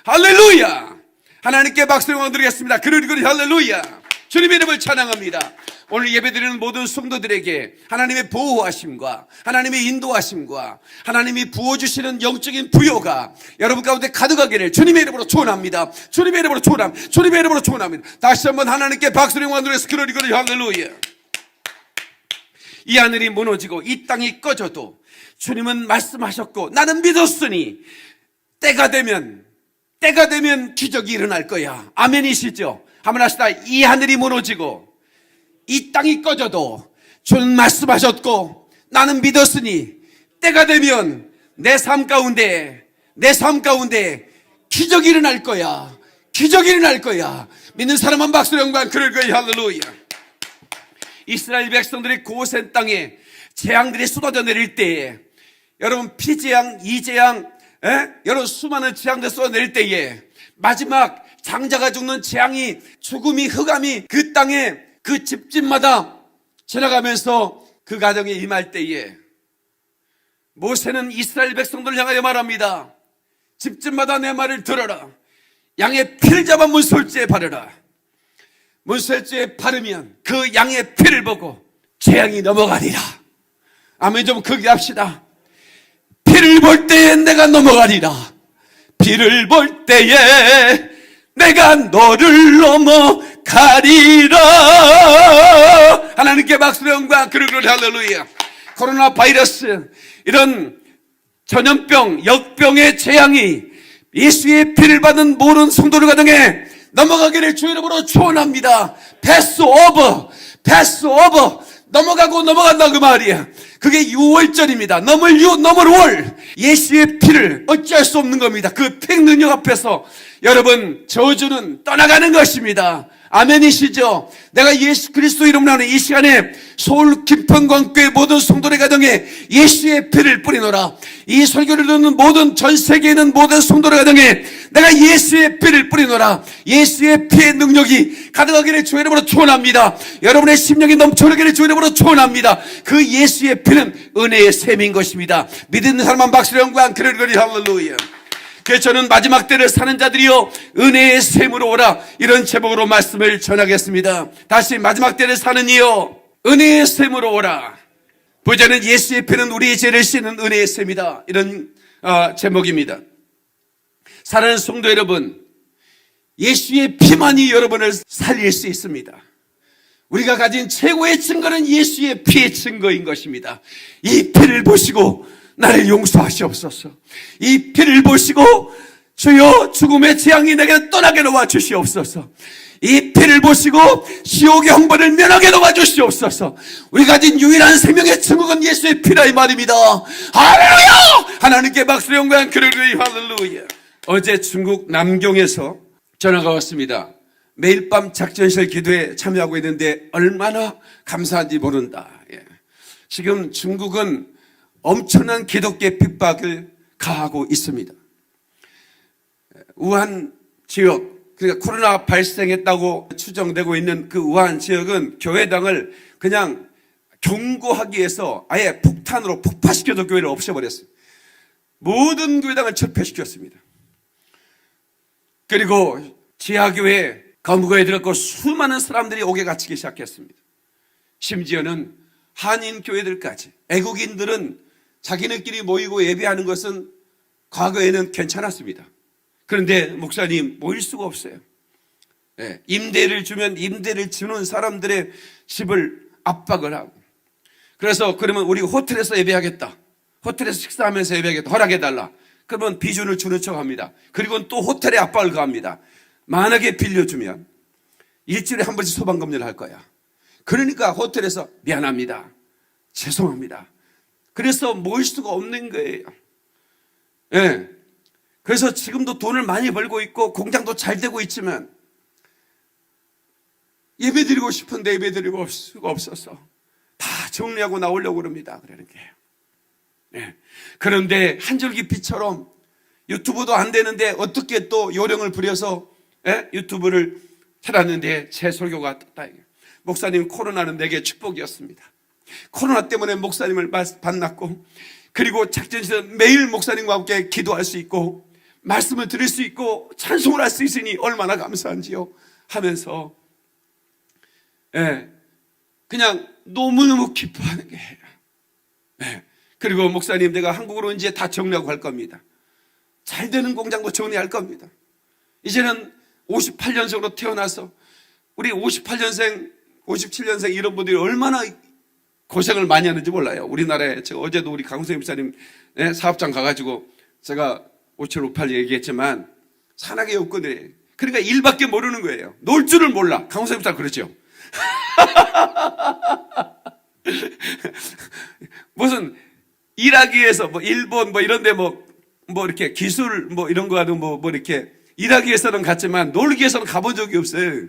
할렐루야. 하나님께 박수를 드리겠습니다. 그러리 할렐루야. 주님의 이름을 찬양합니다. 오늘 예배드리는 모든 성도들에게 하나님의 보호하심과 하나님의 인도하심과 하나님이 부어주시는 영적인 부여가 여러분 가운데 가득하기를 주님의 이름으로 축원합니다. 주님의 이름으로 축원합니다. 주님의 이름으로 축원합니다. 다시 한번 하나님께 박수를 드려서 그러리 할렐루야. 이 하늘이 무너지고 이 땅이 꺼져도 주님은 말씀하셨고 나는 믿었으니 때가 되면 기적이 일어날 거야. 아멘이시죠? 한번 하시다. 이 하늘이 무너지고 이 땅이 꺼져도 주는 말씀하셨고 나는 믿었으니 때가 되면 내 삶 가운데 기적이 일어날 거야. 기적이 일어날 거야. 믿는 사람은 박수로 영광 그럴 거야. 할렐루야. 이스라엘 백성들의 고센 땅에 재앙들이 쏟아져 내릴 때에 여러분 피재앙, 이재앙, 여러분 수많은 재앙들 쏟아내릴 때에 마지막 장자가 죽는 재앙이 죽음이 흑암이 그 땅에 그 집집마다 지나가면서 그 가정에 임할 때에 모세는 이스라엘 백성들을 향하여 말합니다. 집집마다 내 말을 들어라. 양의 피를 잡아 문설주에 바르라. 문설주에 바르면 그 양의 피를 보고 재앙이 넘어가리라. 아멘. 좀 크게 합시다. 피를 볼 때에 내가 넘어가리라. 피를 볼 때에 내가 너를 넘어가리라. 하나님께 박수로 영광 그러기를 할렐루야. 코로나 바이러스 이런 전염병 역병의 재앙이 예수의 피를 받은 모든 성도들 가정에 넘어가기를 주 이름으로 축원합니다. 패스 오버 넘어가고 넘어간다 그 말이야. 그게 유월절입니다. 넘을 월 예수의 피를 어찌할 수 없는 겁니다. 그 피 능력 앞에서 여러분 저주는 떠나가는 것입니다. 아멘이시죠? 내가 예수 그리스도 이름으로 하는 이 시간에 서울 김평광교회 모든 성도의 가정에 예수의 피를 뿌리노라. 이 설교를 듣는 모든 전 세계에 있는 모든 성도의 가정에 내가 예수의 피를 뿌리노라. 예수의 피의 능력이 가득하기를 주의 이름으로 축원합니다. 여러분의 심령이 넘쳐나기를 주의 이름으로 축원합니다. 그 예수의 피는 은혜의 샘인 것입니다. 믿는 사람만 박수로 영광 그러리 할렐루야. 그래서 저는 마지막 때를 사는 자들이여 은혜의 샘으로 오라 이런 제목으로 말씀을 전하겠습니다. 다시 마지막 때를 사는 이여 은혜의 샘으로 오라. 보자는 예수의 피는 우리의 죄를 씻는 은혜의 샘이다 이런 제목입니다. 사랑하는 성도 여러분, 예수의 피만이 여러분을 살릴 수 있습니다. 우리가 가진 최고의 증거는 예수의 피의 증거인 것입니다. 이 피를 보시고 나를 용서하시옵소서. 이 피를 보시고 주여 죽음의 재앙이 내게 떠나게 놓아 주시옵소서. 이 피를 보시고 지옥의 형벌을 면하게 놓아 주시옵소서. 우리가 가진 유일한 생명의 증거는 예수의 피라 이 말입니다. 할렐루야. 하나님께 박수로 영광 그러리 할렐루야. 어제 중국 남경에서 전화가 왔습니다. 매일 밤 작전실 기도에 참여하고 있는데 얼마나 감사한지 모른다. 지금 중국은 엄청난 기독교 핍박을 가하고 있습니다. 우한 지역, 그러니까 코로나 발생했다고 추정되고 있는 그 우한 지역은 교회당을 그냥 경고하기 위해서 아예 폭탄으로 폭파시켜서 교회를 없애버렸어요. 모든 교회당을 철폐시켰습니다. 그리고 지하교회, 감옥에 들어갔고 수많은 사람들이 옥에 갇히기 시작했습니다. 심지어는 한인교회들까지. 애국인들은 자기네끼리 모이고 예배하는 것은 과거에는 괜찮았습니다. 그런데 목사님 모일 수가 없어요. 임대를 주면 임대를 주는 사람들의 집을 압박을 하고, 그래서 그러면 우리 호텔에서 예배하겠다, 호텔에서 식사하면서 예배하겠다, 허락해달라. 그러면 비준을 주는 척합니다. 그리고 또 호텔에 압박을 가합니다. 만약에 빌려주면 일주일에 한 번씩 소방검진을 할 거야. 그러니까 호텔에서 미안합니다, 죄송합니다. 그래서 모일 수가 없는 거예요. 그래서 지금도 돈을 많이 벌고 있고 공장도 잘 되고 있지만 예배드리고 싶은데 예배드리고 수가 없어서 다 정리하고 나오려고 그럽니다. 그러는 게요. 그런데 한 줄기 빛처럼 유튜브도 안 되는데 어떻게 또 요령을 부려서 유튜브를 찾았는데 제 설교가 떴다. 목사님, 코로나는 내게 축복이었습니다. 코로나 때문에 목사님을 만났고, 그리고 작전실에서 매일 목사님과 함께 기도할 수 있고, 말씀을 들을 수 있고 찬송을 할 수 있으니 얼마나 감사한지요 하면서 그냥 너무너무 기뻐하는 거예요. 그리고 목사님, 내가 한국으로 이제 다 정리하고 갈 겁니다. 잘 되는 공장도 정리할 겁니다. 이제는 58년생으로 태어나서 우리 58년생, 57년생 이런 분들이 얼마나 고생을 많이 하는지 몰라요. 우리나라에 제가 어제도 우리 강수임 목사님 사업장 가가지고 제가 5758 얘기했지만 산악의 여건이에요. 그러니까 일밖에 모르는 거예요. 놀 줄을 몰라. 강수임 목사님 그렇죠. 무슨 일하기 위해서 뭐 일본 뭐 이런데 뭐 이렇게 기술 뭐 이런 거 하는 뭐 이렇게 일하기 위해서는 갔지만 놀기 위해서는 가본 적이 없어요.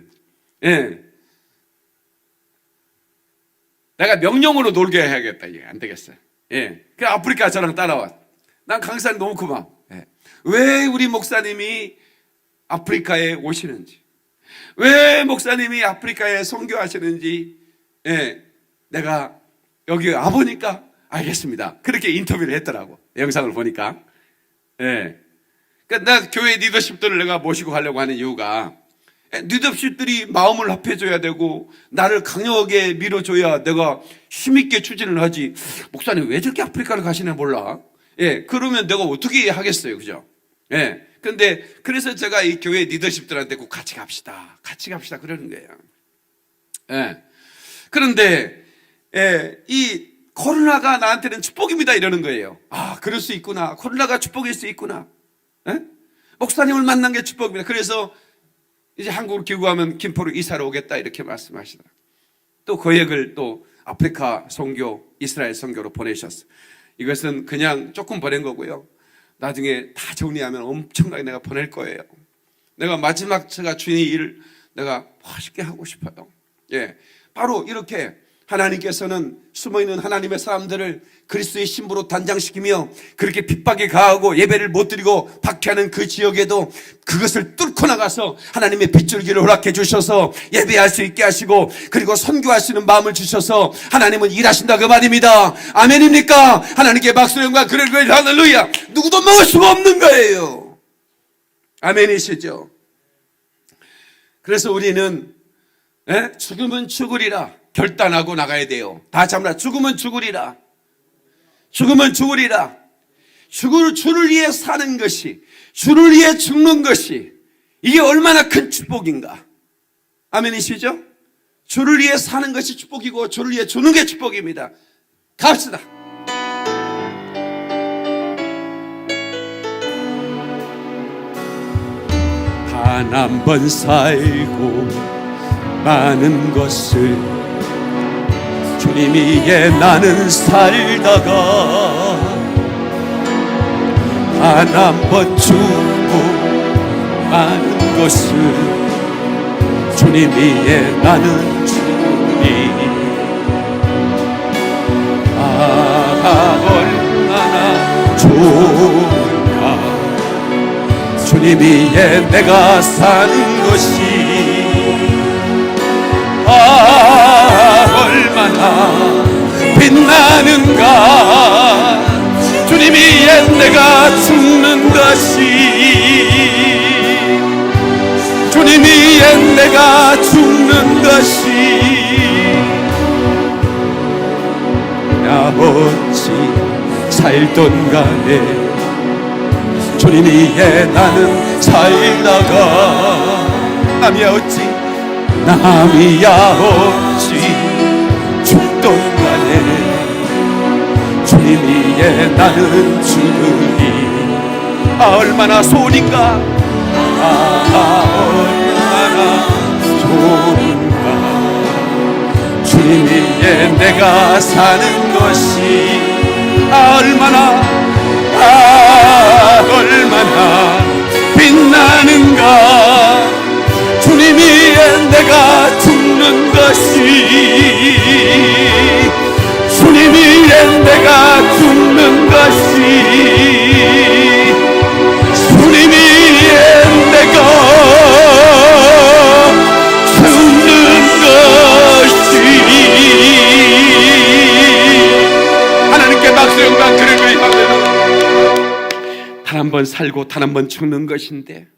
내가 명령으로 놀게 해야겠다. 이게 안 되겠어요. 그 아프리카 저랑 따라와. 난 강사님 너무 고마워. 왜 우리 목사님이 아프리카에 오시는지, 왜 목사님이 아프리카에 선교하시는지, 내가 여기 와보니까 알겠습니다. 그렇게 인터뷰를 했더라고. 영상을 보니까. 그러니까 나 교회 리더십들을 내가 모시고 가려고 하는 이유가 리더십들이 마음을 합해줘야 되고 나를 강력하게 밀어줘야 내가 힘있게 추진을 하지. 목사님 왜 저렇게 아프리카를 가시나 몰라. 그러면 내가 어떻게 하겠어요. 그죠? 근데 그래서 제가 이 교회 리더십들한테 꼭 같이 갑시다. 같이 갑시다. 그러는 거예요. 그런데 이 코로나가 나한테는 축복입니다. 이러는 거예요. 아, 그럴 수 있구나. 코로나가 축복일 수 있구나. 목사님을 만난 게 축복입니다. 그래서 이제 한국으로 귀국하면 김포로 이사를 오겠다 이렇게 말씀하시더라고요. 또 거액을 또 아프리카 선교, 이스라엘 선교로 보내셨어요. 이것은 그냥 조금 보낸 거고요. 나중에 다 정리하면 엄청나게 내가 보낼 거예요. 내가 마지막 제가 주님의 일을 내가 멋있게 하고 싶어요. 바로 이렇게 하나님께서는 숨어있는 하나님의 사람들을 그리스도의 신부로 단장시키며 그렇게 핍박에 가하고 예배를 못 드리고 박해하는 그 지역에도 그것을 뚫고 나가서 하나님의 빗줄기를 허락해 주셔서 예배할 수 있게 하시고 그리고 선교할 수 있는 마음을 주셔서 하나님은 일하신다 그 말입니다. 아멘입니까? 하나님께 박수 영광 그럴 거예요. 할렐루야. 누구도 막을 수가 없는 거예요. 아멘이시죠? 그래서 우리는 죽으면 죽으리라 결단하고 나가야 돼요. 다 잡으라. 죽으면 죽으리라. 죽으면 죽으리라. 주를 위해 사는 것이, 주를 위해 죽는 것이 이게 얼마나 큰 축복인가. 아멘이시죠? 주를 위해 사는 것이 축복이고 주를 위해 주는 게 축복입니다. 갑시다. 단 한 번 살고 많은 것을 주님 위에 나는 살다가 단 한 번 죽고 많은 것을 주님 위에 나는 주니 얼마나 좋은가 주님 위에 내가 사는 것이 얼마나 빛나는가 주님 위에 내가 죽는 것이 주님 위에 내가 죽는 것이 아버지 살던 간에 주님 위에 나는 살다가 남이야 어찌 남이야 어찌 죽던 간에 주님 위에 나는 죽으니 얼마나 좋은가 얼마나 좋은가 주님 위에 내가 사는 것이 얼마나 빛나는가 주님 위에 내가 죽는 것이 주님 위에 내가 죽는 것이 주님 위에 내가 죽는 것이 하나님께 박수 영광 드리며 단 한 번 살고 단 한 번 죽는 것인데,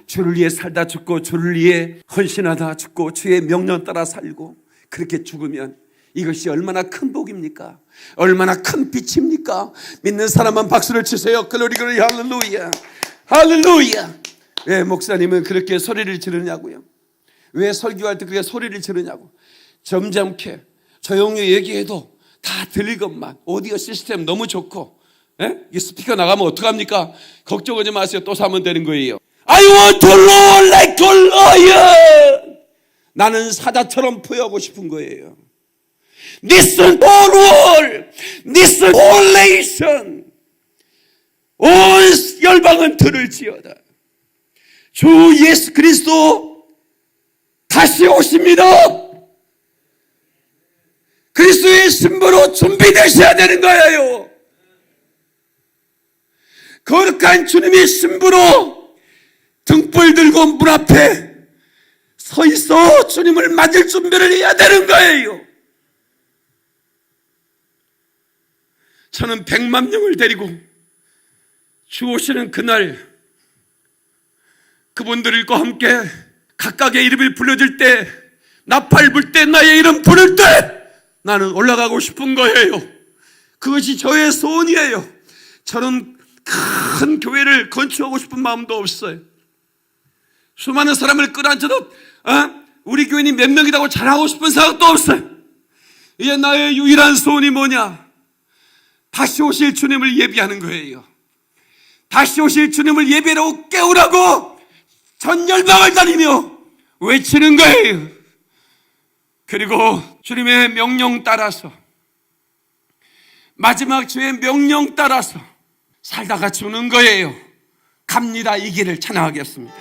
주를 위해 살다 죽고 주를 위해 헌신하다 죽고 주의 명령 따라 살고 그렇게 죽으면 이것이 얼마나 큰 복입니까? 얼마나 큰 빛입니까? 믿는 사람만 박수를 치세요. 글로리 글로리 할렐루야, 할렐루야. 왜 목사님은 그렇게 소리를 지르냐고요? 왜 설교할 때 그렇게 소리를 지르냐고? 점잖게 조용히 얘기해도 다 들릴 것만. 오디오 시스템 너무 좋고, 이 스피커 나가면 어떡합니까? 걱정하지 마세요. 또 사면 되는 거예요. I want to roar like a lion. 나는 사자처럼 포효하고 싶은 거예요. Listen all world, listen all nation. 온 열방은 들을지어다. 주 예수 그리스도 다시 오십니다. 그리스도의 신부로 준비되셔야 되는 거예요. 거룩한 주님의 신부로 등불 들고 문 앞에 서 있어 주님을 맞을 준비를 해야 되는 거예요. 저는 100만 명을 데리고 주 오시는 그날 그분들과 함께 각각의 이름을 불러줄 때, 나팔 불 때, 나의 이름 부를 때 나는 올라가고 싶은 거예요. 그것이 저의 소원이에요. 저는 큰 교회를 건축하고 싶은 마음도 없어요. 수많은 사람을 끌어앉혀도 우리 교인이 몇 명이라고 자랑하고 싶은 생각도 없어요. 이제 나의 유일한 소원이 뭐냐? 다시 오실 주님을 예비하는 거예요. 다시 오실 주님을 예배하고 깨우라고 전 열방을 다니며 외치는 거예요. 그리고 주님의 명령 따라서, 마지막 주의 명령 따라서 살다가 주는 거예요. 갑니다. 이 길을 찬양하겠습니다.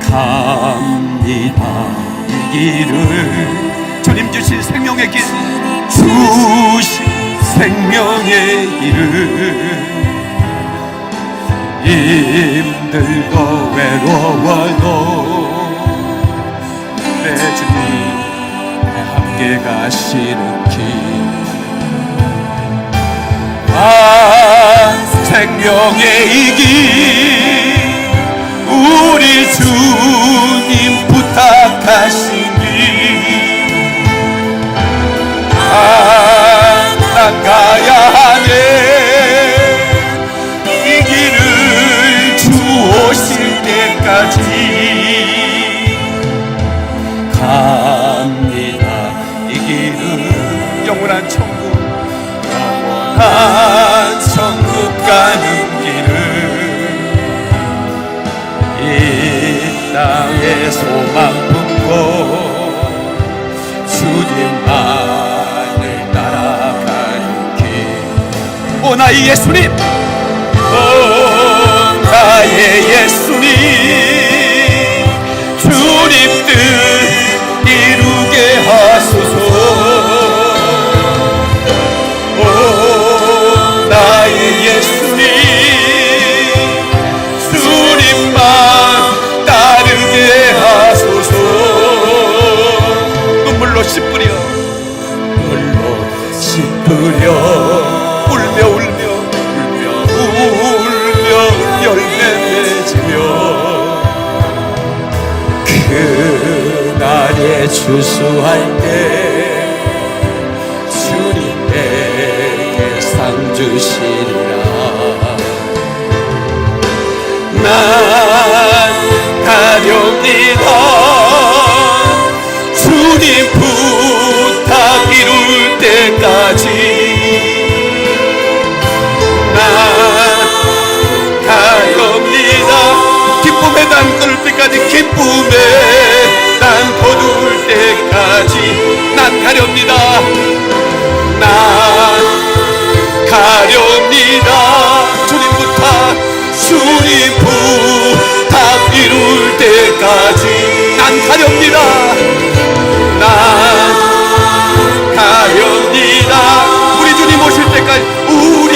갑니다 이 길을, 주님 주신 생명의 길, 주신 생명의 길을, 힘들고 외로워도 내 주님 함께 가시는 길, 생명의 이 길, 우리 주님 부탁하신 길, 난 가야 하네. 이 길을 주 오실 때까지 갑니다. 이 길은 영원한 천국, 영원한 천국 가는 길을, 이 땅에 소망 품고 주님만을 따라가는 길. 오 나의 예수님, 오 나의 예수님, 주님 뜻 이루게 하소서. 오 나의 예수님, 주님만 따르게 하소서. 눈물로 씻으려, 눈물로 씻으려, 울며 울며 울며 울며 열매 맺으며 그날에 추수할 때 주님 내게 상 주시리라. 난 가렵니다. 주님 부탁 이룰 때까지 난 가렵니다. 기쁨의 난 거둘 때까지, 기쁨의 난 거둘 때까지 난 가렵니다. 난 가렵니다. 주님 부탁, 주님 부탁 이룰 때까지 난 가렵니다. 난 가렵니다. 우리 주님 오실 때까지, 우리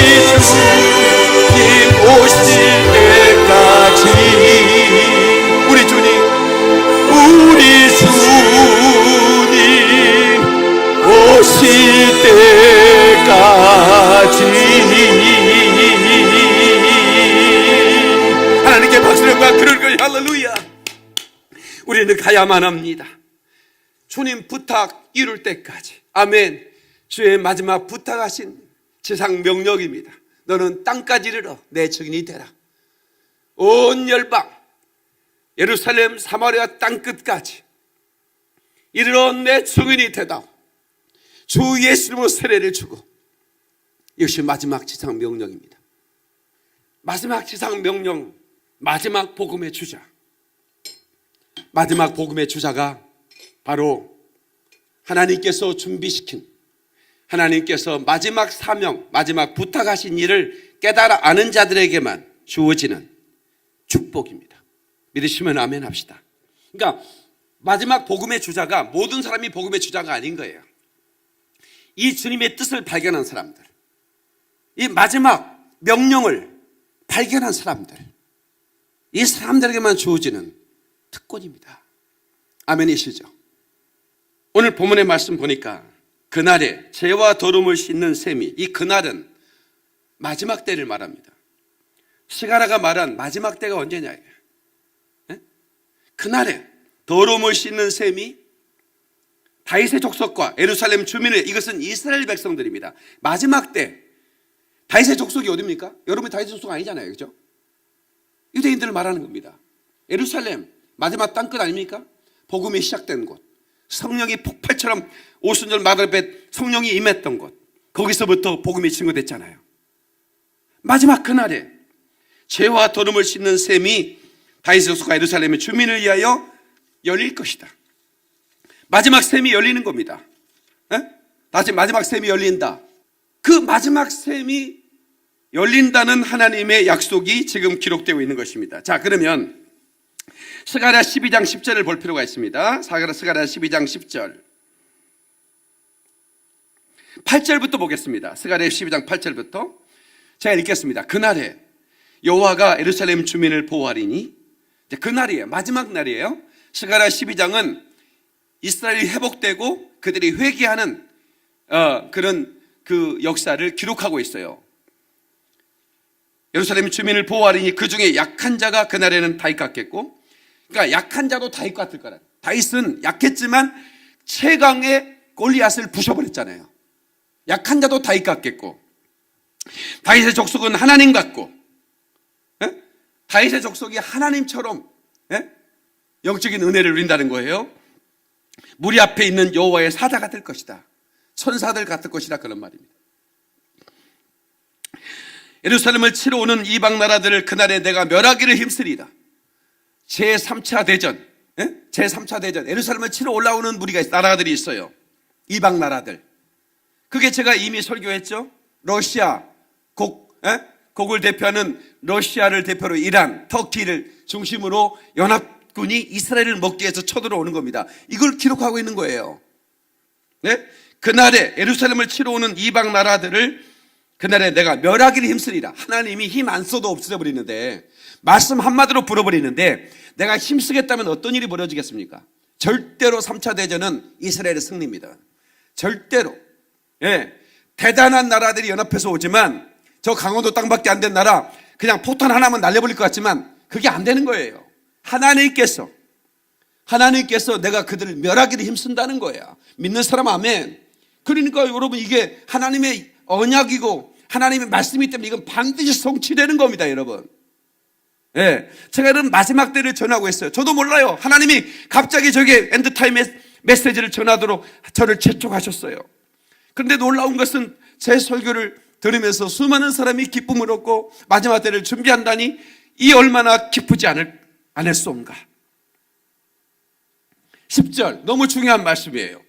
주님 오실 때까지, 우리 주님, 우리 주님 오실 때까지 박수령과 그럴 거예요. 할렐루야. 우리는 가야만 합니다. 주님 부탁 이룰 때까지. 아멘. 주의 마지막 부탁하신 지상 명령입니다. 너는 땅까지 이르러 내 증인이 되라. 온 열방 예루살렘 사마리아 땅끝까지 이르러 내 증인이 되다. 주 예수님으로 세례를 주고, 이것이 마지막 지상 명령입니다. 마지막 지상 명령, 마지막 복음의 주자. 마지막 복음의 주자가 바로 하나님께서 준비시킨, 하나님께서 마지막 사명, 마지막 부탁하신 일을 깨달아 아는 자들에게만 주어지는 축복입니다. 믿으시면 아멘 합시다. 그러니까 마지막 복음의 주자가 모든 사람이 복음의 주자가 아닌 거예요. 이 주님의 뜻을 발견한 사람들, 이 마지막 명령을 발견한 사람들, 이 사람들에게만 주어지는 특권입니다. 아멘이시죠? 오늘 본문의 말씀 보니까 그날에 죄와 더러움을 씻는 셈이, 이 그날은 마지막 때를 말합니다. 스가랴가 말한 마지막 때가 언제냐? 네? 그날에 더러움을 씻는 셈이 다윗의 족속과 예루살렘 주민을, 이것은 이스라엘 백성들입니다. 마지막 때 다윗의 족속이 어디입니까? 여러분이 다윗의 족속 아니잖아요, 그렇죠? 유대인들을 말하는 겁니다. 예루살렘 마지막 땅끝 아닙니까? 복음이 시작된 곳, 성령이 폭발처럼 오순절 마다뱃 성령이 임했던 곳, 거기서부터 복음이 증거됐잖아요. 마지막 그날에 죄와 더러움을 씻는 셈이 다윗의 족속과 예루살렘의 주민을 위하여 열릴 것이다. 마지막 셈이 열리는 겁니다. 다시 마지막 셈이 열린다. 그 마지막 셈이 열린다는 하나님의 약속이 지금 기록되고 있는 것입니다. 자, 그러면 스가랴 12장 10절을 볼 필요가 있습니다. 스가랴 12장 10절 8절부터 보겠습니다. 스가랴 12장 8절부터 제가 읽겠습니다. 그날에 여호와가 예루살렘 주민을 보호하리니, 그날이에요. 마지막 날이에요. 스가랴 12장은 이스라엘이 회복되고 그들이 회개하는 그런 그 역사를 기록하고 있어요. 예루살렘 주민을 보호하리니 그 중에 약한 자가 그날에는 다윗 같겠고, 그러니까 약한 자도 다윗 같을 거라. 다윗은 약했지만 최강의 골리앗을 부셔버렸잖아요. 약한 자도 다윗 같겠고, 다윗의 족속은 하나님 같고, 다윗의 족속이 하나님처럼 영적인 은혜를 누린다는 거예요. 무리 앞에 있는 여호와의 사자가 될 것이다. 천사들 같을 것이다, 그런 말입니다. 예루살렘을 치러 오는 이방 나라들을 그날에 내가 멸하기를 힘쓰리다. 제3차 대전, 제3차 대전, 예루살렘을 치러 올라오는 무리가 나라들이 있어요. 이방 나라들. 그게 제가 이미 설교했죠. 러시아, 곡을 대표하는 러시아를 대표로 이란, 터키를 중심으로 연합군이 이스라엘을 먹기 위해서 쳐들어오는 겁니다. 이걸 기록하고 있는 거예요. 네? 그날에 예루살렘을 치러 오는 이방 나라들을 그날에 내가 멸하기를 힘쓰리라. 하나님이 힘 안 써도 없어져 버리는데, 말씀 한마디로 불어버리는데, 내가 힘쓰겠다면 어떤 일이 벌어지겠습니까? 절대로 3차 대전은 이스라엘의 승리입니다. 절대로. 대단한 나라들이 연합해서 오지만, 저 강원도 땅밖에 안 된 나라 그냥 포탄 하나만 날려버릴 것 같지만 그게 안 되는 거예요. 하나님께서 내가 그들을 멸하기를 힘쓴다는 거야. 믿는 사람 아멘. 그러니까 여러분, 이게 하나님의 언약이고 하나님의 말씀이기 때문에 이건 반드시 성취되는 겁니다, 여러분. 제가 여러분 마지막 때를 전하고 있어요. 저도 몰라요. 하나님이 갑자기 저게 엔드타임의 메시지를 전하도록 저를 채촉하셨어요. 그런데 놀라운 것은 제 설교를 들으면서 수많은 사람이 기쁨을 얻고 마지막 때를 준비한다니, 이 얼마나 기쁘지 않을수온가. 10절 너무 중요한 말씀이에요.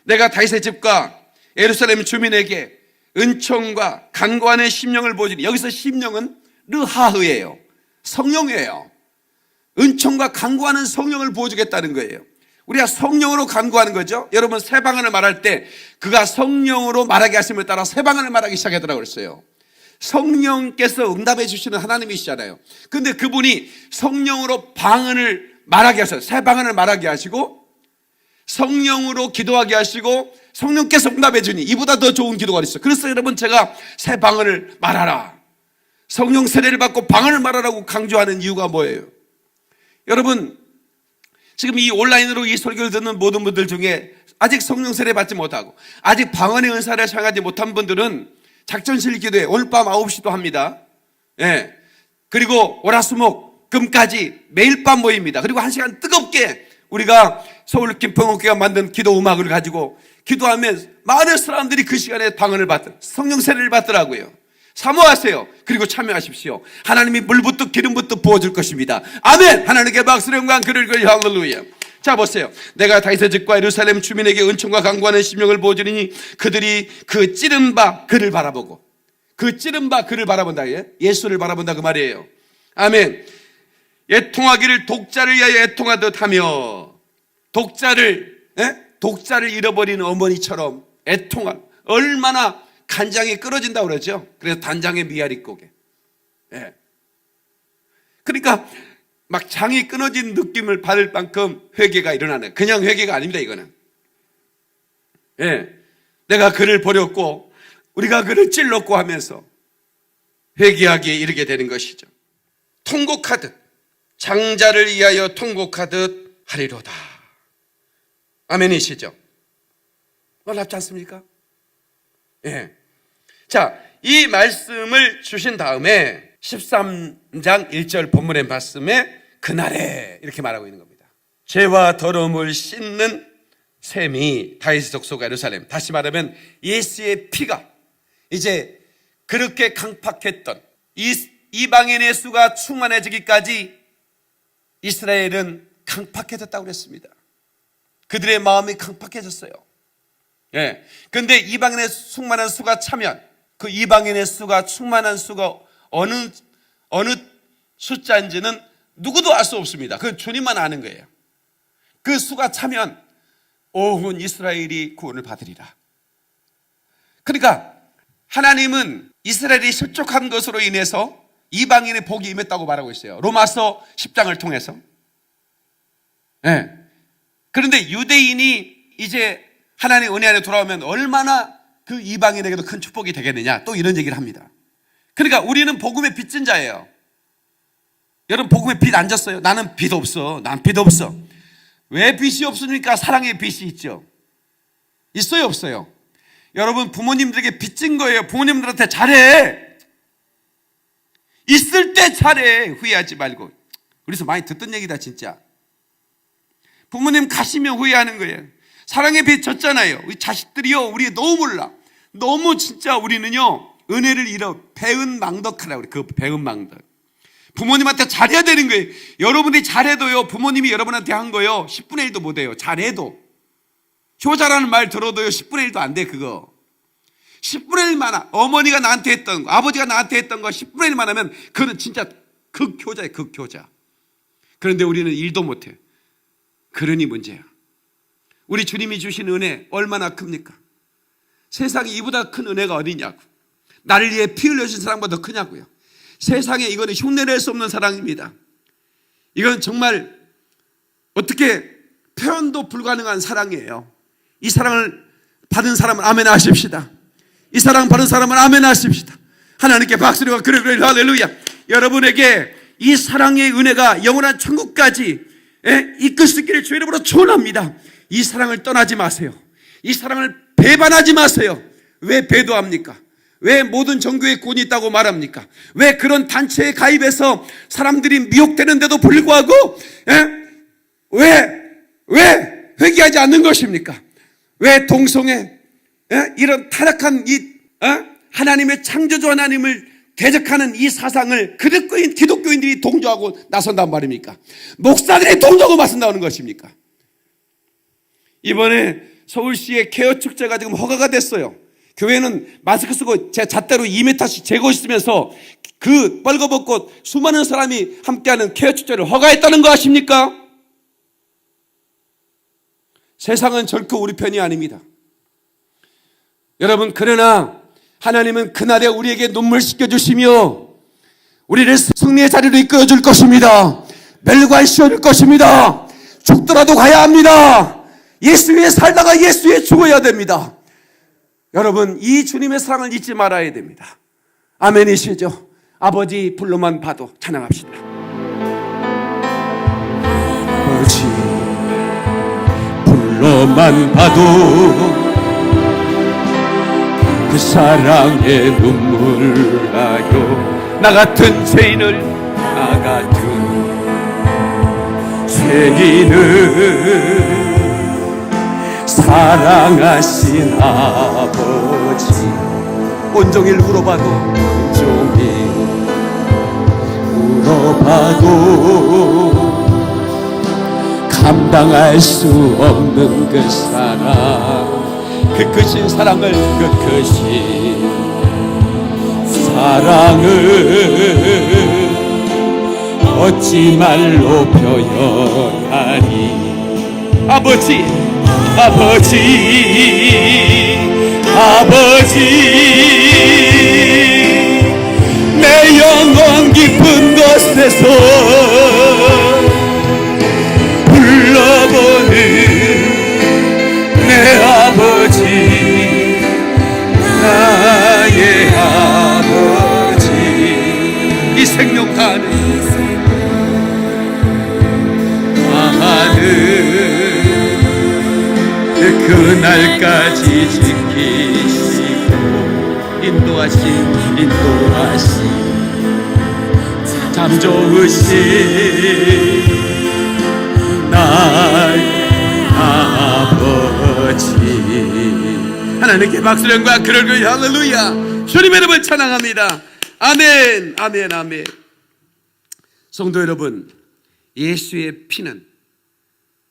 내가 다윗의 집과 예루살렘 주민에게 은총과 간구하는 심령을 보여주니, 여기서 심령은 르하흐예요. 성령이에요. 은총과 간구하는 성령을 보여주겠다는 거예요. 우리가 성령으로 간구하는 거죠. 여러분, 새 방언을 말할 때 그가 성령으로 말하게 하심을 따라 새 방언을 말하기 시작하더라고 그랬어요. 성령께서 응답해 주시는 하나님이시잖아요. 근데 그분이 성령으로 방언을 말하게 하셔서 새 방언을 말하게 하시고, 성령으로 기도하게 하시고, 성령께서 응답해 주니 이보다 더 좋은 기도가 있어요. 그래서 여러분, 제가 새 방언을 말하라, 성령 세례를 받고 방언을 말하라고 강조하는 이유가 뭐예요? 여러분, 지금 이 온라인으로 이 설교를 듣는 모든 분들 중에 아직 성령 세례 받지 못하고 아직 방언의 은사를 사용하지 못한 분들은 작전실 기도회 오늘 밤 9시도 합니다. 예. 그리고 월화수목 금까지 매일 밤 모입니다. 그리고 1시간 뜨겁게 우리가 서울 김평옥교가 만든 기도 음악을 가지고 기도하면 많은 사람들이 그 시간에 방언을 성령 세례를 받더라고요. 사모하세요. 그리고 참여하십시오. 하나님이 물부터 기름부터 부어줄 것입니다. 아멘. 하나님께 박수를 영광 그를 할렐루야. 자, 보세요. 내가 다윗의 집과 예루살렘 주민에게 은총과 강구하는 심령을 보여주리니 그들이 그 찌른 바 그를 바라보고, 그 찌른 바 그를 바라본다. 예수를 바라본다 그 말이에요. 아멘. 애통하기를 독자를 위하여 애통하듯 하며, 독자를 잃어버리는 어머니처럼 애통한, 얼마나 간장이 끊어진다고 그러죠. 그래서 단장의 미아리 고개. 예. 그러니까 막 장이 끊어진 느낌을 받을 만큼 회개가 일어나는, 그냥 회개가 아닙니다, 이거는. 예. 내가 그를 버렸고 우리가 그를 찔렀고 하면서 회개하기에 이르게 되는 것이죠. 통곡하듯, 장자를 위하여 통곡하듯 하리로다. 아멘이시죠? 놀랍지 않습니까? 예. 자, 이 말씀을 주신 다음에 13장 1절 본문의 말씀에 그날에 이렇게 말하고 있는 겁니다. 죄와 더러움을 씻는 셈이 다윗의 족속과 예루살렘, 다시 말하면 예수의 피가 이제 그렇게 강팍했던 이방인의 수가 충만해지기까지 이스라엘은 강팍해졌다고 그랬습니다. 그들의 마음이 강팍해졌어요. 예. 근데 이방인의 충만한 수가 차면 그 이방인의 수가 충만한 수가 어느 숫자인지는 누구도 알 수 없습니다. 그건 주님만 아는 거예요. 그 수가 차면 온 이스라엘이 구원을 받으리라. 그러니까 하나님은 이스라엘이 실족한 것으로 인해서 이방인의 복이 임했다고 말하고 있어요. 로마서 10장을 통해서. 예. 그런데 유대인이 이제 하나님의 은혜 안에 돌아오면 얼마나 그 이방인에게도 큰 축복이 되겠느냐, 또 이런 얘기를 합니다. 그러니까 우리는 복음의 빚진 자예요. 여러분, 복음의 빚 안 졌어요? 나는 빚 없어. 난 빚 없어. 왜 빚이 없습니까? 사랑의 빚이 있죠. 있어요, 없어요? 여러분, 부모님들에게 빚진 거예요. 부모님들한테 잘해. 있을 때 잘해. 후회하지 말고. 우리서 많이 듣던 얘기다, 진짜. 부모님 가시면 후회하는 거예요. 사랑의 빚 졌잖아요. 우리 자식들이요, 우리 너무 몰라. 너무 진짜 우리는요, 은혜를 잃어 배은망덕하라고 그래. 그 배은망덕. 부모님한테 잘해야 되는 거예요. 여러분이 잘해도요, 부모님이 여러분한테 한 거요 10분의 1도 못해요. 잘해도. 효자라는 말 들어도요 10분의 1도 안 돼. 그거 10분의 1만 어머니가 나한테 했던 거, 아버지가 나한테 했던 거 10분의 1만 하면 그는 진짜 극효자예요. 극효자. 그런데 우리는 일도 못해. 그러니 문제야. 우리 주님이 주신 은혜 얼마나 큽니까? 세상에 이보다 큰 은혜가 어디냐고. 나를 위해 피 흘려주신 사랑보다 더 크냐고요. 세상에 이거는 흉내낼 수 없는 사랑입니다. 이건 정말 어떻게 표현도 불가능한 사랑이에요. 이 사랑을 받은 사람은 아멘 하십시다. 이 사랑 받은 사람은 아멘 하십시다. 하나님께 박수를 그래 할렐루야. 여러분에게 이 사랑의 은혜가 영원한 천국까지 이끌 수 있기를 주의 이름으로 축원합니다. 이 사랑을 떠나지 마세요. 이 사랑을 배반하지 마세요. 왜 배도합니까? 왜 모든 종교에 구원이 있다고 말합니까? 왜 그런 단체에 가입해서 사람들이 미혹되는데도 불구하고 왜 회개하지 않는 것입니까? 왜 동성애 이런 타락한 하나님의 창조주 하나님을 대적하는 이 사상을 기독교인들이 동조하고 나선단 말입니까? 목사들이 동조하고 나선다는 것입니까? 이번에 서울시의 케어 축제가 지금 허가가 됐어요. 교회는 마스크 쓰고 제 잣대로 2m씩 재고 있으면서 그 빨가벗고 수많은 사람이 함께하는 케어 축제를 허가했다는 거 아십니까? 세상은 결코 우리 편이 아닙니다. 여러분, 그러나 하나님은 그날에 우리에게 눈물 씻겨주시며 우리를 승리의 자리로 이끌어 줄 것입니다. 멸관 씌워줄 것입니다. 죽더라도 가야 합니다. 예수 위에 살다가 예수 위에 죽어야 됩니다. 여러분, 이 주님의 사랑을 잊지 말아야 됩니다. 아멘이시죠? 아버지 불러만 봐도 찬양합시다. 아버지 불러만 봐도 그 사랑에 눈물 나요. 나 같은 죄인을, 나 같은 죄인을 사랑하신 아버지. 온종일 울어봐도, 온종일 울어봐도 감당할 수 없는 그 사랑, 그 크신 사랑을, 그 크신 사랑을 어찌 말로 표현하리. 아버지, 아버지, 아버지, 내 영혼 깊은 곳에서 불러보는 내 아버지, 나의 아버지. 이 생명 다하는 그날까지 지키시고 인도하신 참 좋으신 나의 아버지. 하나님께 박수를 영광 그럴 할렐루야. 주님 여러분 찬양합니다. 아멘, 아멘, 아멘. 성도 여러분, 예수의 피는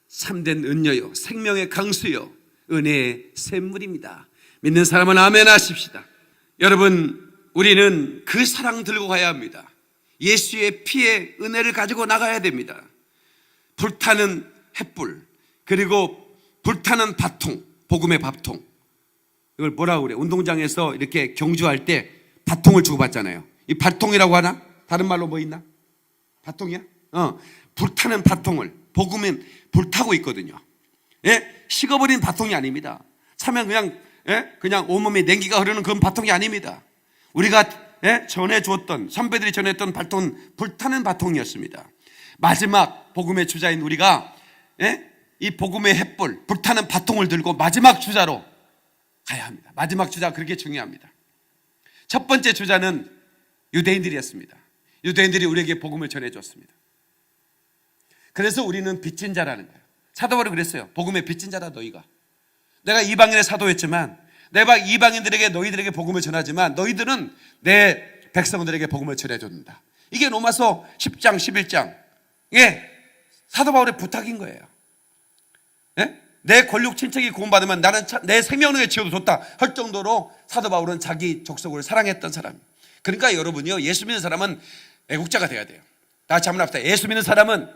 참된 은여요, 생명의 강수요, 은혜의 샘물입니다. 믿는 사람은 아멘 하십시다. 여러분, 우리는 그 사랑 들고 가야 합니다. 예수의 피의 은혜를 가지고 나가야 됩니다. 불타는 횃불, 그리고 불타는 밥통, 복음의 밥통. 이걸 뭐라고 그래? 운동장에서 이렇게 경주할 때 밥통을 주고받잖아요. 이 밥통이라고 하나? 다른 말로 뭐 있나? 밥통이야? 불타는 밥통을, 복음은 불타고 있거든요. 예? 식어버린 밥통이 아닙니다. 차면 그냥 온몸에 냉기가 흐르는 그런 밥통이 아닙니다. 우리가 전해줬던, 선배들이 전했던 밥통은 불타는 밥통이었습니다. 마지막 복음의 주자인 우리가 이 복음의 횃불, 불타는 밥통을 들고 마지막 주자로 가야 합니다. 마지막 주자가 그렇게 중요합니다. 첫 번째 주자는 유대인들이었습니다. 유대인들이 우리에게 복음을 전해줬습니다. 그래서 우리는 빚진 자라는 거예요. 사도 바울이 그랬어요. 복음의 빚진 자라 너희가. 내가 이방인의 사도였지만, 내가 이방인들에게 너희들에게 복음을 전하지만 너희들은 내 백성들에게 복음을 전해줬다. 이게 로마서 10장 11장의 사도 바울의 부탁인 거예요. 내 권력 친척이 구원받으면 나는 내 생명을 지어줬다 할 정도로 사도 바울은 자기 족속을 사랑했던 사람이에요. 그러니까 여러분이요, 예수 믿는 사람은 애국자가 돼야 돼요. 다 같이 한번 합시다. 예수 믿는 사람은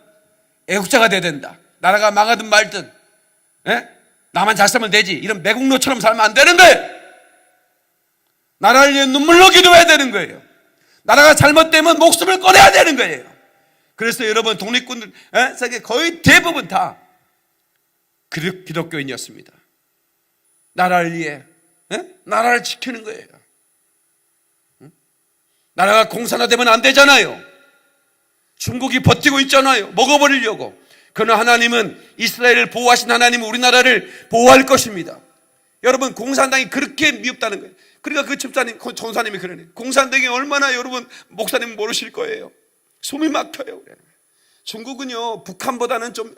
애국자가 돼야 된다. 나라가 망하든 말든 나만 잘 살면 되지, 이런 매국노처럼 살면 안 되는 거예요. 나라를 위해 눈물로 기도해야 되는 거예요. 나라가 잘못되면 목숨을 꺼내야 되는 거예요. 그래서 여러분, 독립군들 세계 거의 대부분 다 기독교인이었습니다. 나라를 위해 나라를 지키는 거예요. 나라가 공산화되면 안 되잖아요. 중국이 버티고 있잖아요. 먹어버리려고. 그러나 하나님은, 이스라엘을 보호하신 하나님은 우리나라를 보호할 것입니다. 여러분, 공산당이 그렇게 미흡다는 거예요. 그러니까 그 집사님, 전사님이 그러네. 공산당이 얼마나, 여러분 목사님은 모르실 거예요. 숨이 막혀요. 중국은요, 북한보다는 좀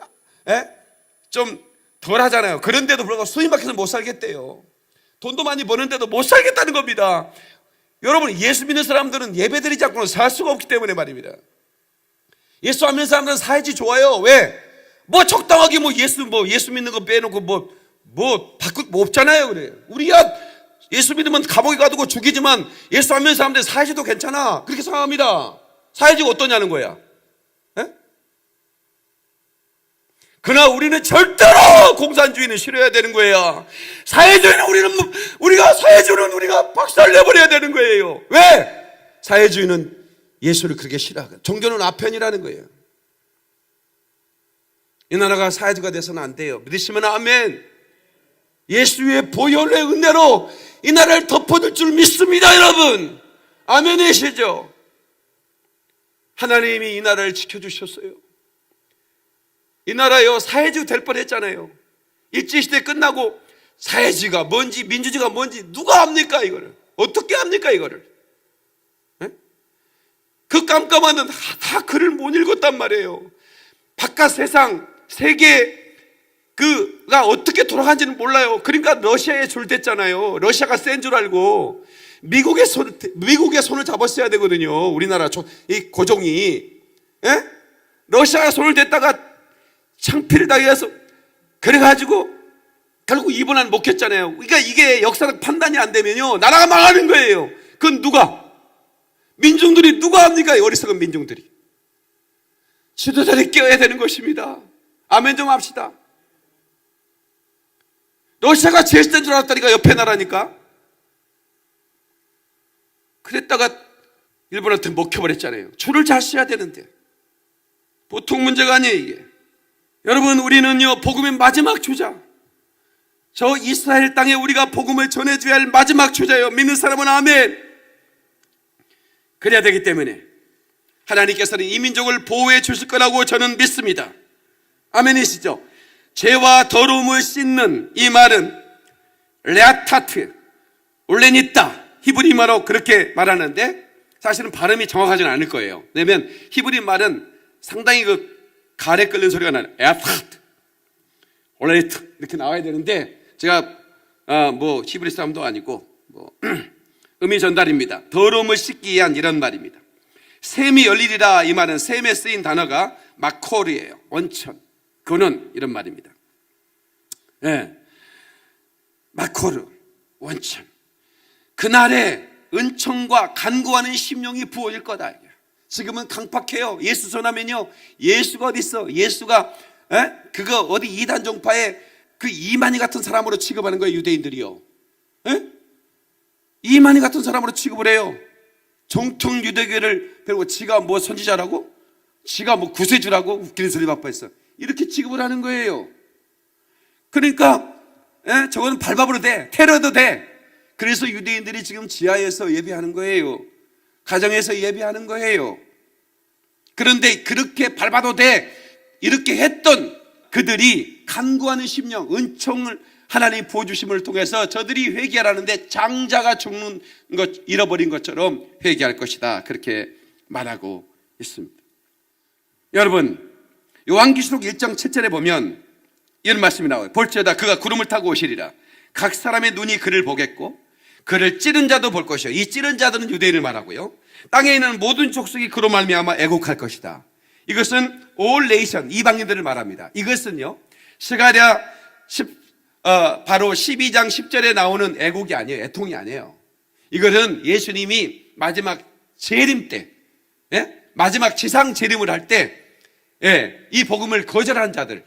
덜 하잖아요. 그런데도 불구하고 숨이 막혀서 못 살겠대요. 돈도 많이 버는데도 못 살겠다는 겁니다. 여러분, 예수 믿는 사람들은 예배드리지 않고는 살 수가 없기 때문에 말입니다. 예수 안 믿는 사람들은 살지 좋아요. 왜? 적당하게 예수 믿는 거 빼놓고 바꿀 뭐 없잖아요. 그래요. 우리야 예수 믿으면 감옥에 가두고 죽이지만 예수 안 믿는 사람들 살지도 괜찮아. 그렇게 생각합니다. 살지가 어떠냐는 거야. 그러나 우리는 절대로 공산주의는 싫어야 되는 거예요. 우리가 박살내버려야 되는 거예요. 왜? 사회주의는 예수를 그렇게 싫어하거든. 종교는 아편이라는 거예요. 이 나라가 사회주의가 돼서는 안 돼요. 믿으시면 아멘. 예수의 보혈의 은혜로 이 나라를 덮어줄 줄 믿습니다, 여러분. 아멘이시죠? 하나님이 이 나라를 지켜주셨어요. 이 나라요 사회주 될 뻔했잖아요. 일제시대 끝나고 사회주의가 뭔지 민주주의가 뭔지 누가 압니까? 이거를 어떻게 합니까? 이거를 그 깜깜한 는 다 글을 못 읽었단 말이에요. 바깥 세상 세계 그가 어떻게 돌아가는지는 몰라요. 그러니까 러시아에 졸댔잖아요. 러시아가 센 줄 알고 미국의 손을 잡았어야 되거든요. 우리나라 이 고종이 러시아가 손을 댔다가 창피를 당해서 그래가지고 결국 이번엔 못 켰잖아요. 그러니까 이게 역사적 판단이 안 되면요 나라가 망하는 거예요. 그건 누가? 민중들이 누가 합니까? 어리석은 민중들이. 지도자들이 깨어야 되는 것입니다. 아멘 좀 합시다. 러시아가 제일 센 줄 알았다니까. 옆에 나라니까. 그랬다가 일본한테 먹혀버렸잖아요. 줄을 잘 써야 되는데 보통 문제가 아니에요 이게. 여러분 우리는요 복음의 마지막 주자, 저 이스라엘 땅에 우리가 복음을 전해줘야 할 마지막 주자예요. 믿는 사람은 아멘. 그래야 되기 때문에 하나님께서는 이 민족을 보호해 주실 거라고 저는 믿습니다. 아멘이시죠? 죄와 더러움을 씻는 이 말은 레아타트, 올레니따, 히브리말로 그렇게 말하는데 사실은 발음이 정확하지는 않을 거예요. 왜냐하면 히브리 말은 상당히 그 가래 끓는 소리가 나요. 레아타트, 올레니트 이렇게 나와야 되는데 제가 뭐 히브리 사람도 아니고 뭐 의미 전달입니다. 더러움을 씻기 위한 이런 말입니다. 샘이 열리리라, 이 말은 샘에 쓰인 단어가 마코르예요. 원천, 그는 이런 말입니다. 마코르, 원천. 그날에 은총과 간구하는 심령이 부어질 거다. 지금은 강팍해요. 예수 전하면요 예수가 어디 있어? 예수가 그거 어디 이단 종파의 그 이만희 같은 사람으로 취급하는 거예요. 유대인들이요. 이만희 같은 사람으로 취급을 해요. 정통 유대교를 배우고 지가 뭐 선지자라고? 지가 뭐 구세주라고? 웃기는 소리 바빠했어. 이렇게 취급을 하는 거예요. 그러니까 저거는 발밥으로 돼. 테러도 돼. 그래서 유대인들이 지금 지하에서 예배하는 거예요. 가정에서 예배하는 거예요. 그런데 그렇게 밟아도 돼 이렇게 했던 그들이 간구하는 심령, 은총을 하나님 부어주심을 통해서 저들이 회개하라는데 장자가 죽는 것, 잃어버린 것처럼 회개할 것이다, 그렇게 말하고 있습니다. 여러분 요한계시록 1장 7절에 보면 이런 말씀이 나와요. 볼지어다 그가 구름을 타고 오시리라. 각 사람의 눈이 그를 보겠고 그를 찌른 자도 볼 것이요. 이 찌른 자들은 유대인을 말하고요, 땅에 있는 모든 족속이 그로 말미암아 애곡할 것이다. 이것은 all nation, 이방인들을 말합니다. 이것은요 스가랴 바로 12장 10절에 나오는 애곡이 아니에요. 애통이 아니에요. 이것은 예수님이 마지막 재림 때, 마지막 지상 재림을 할 때 이 복음을 거절한 자들,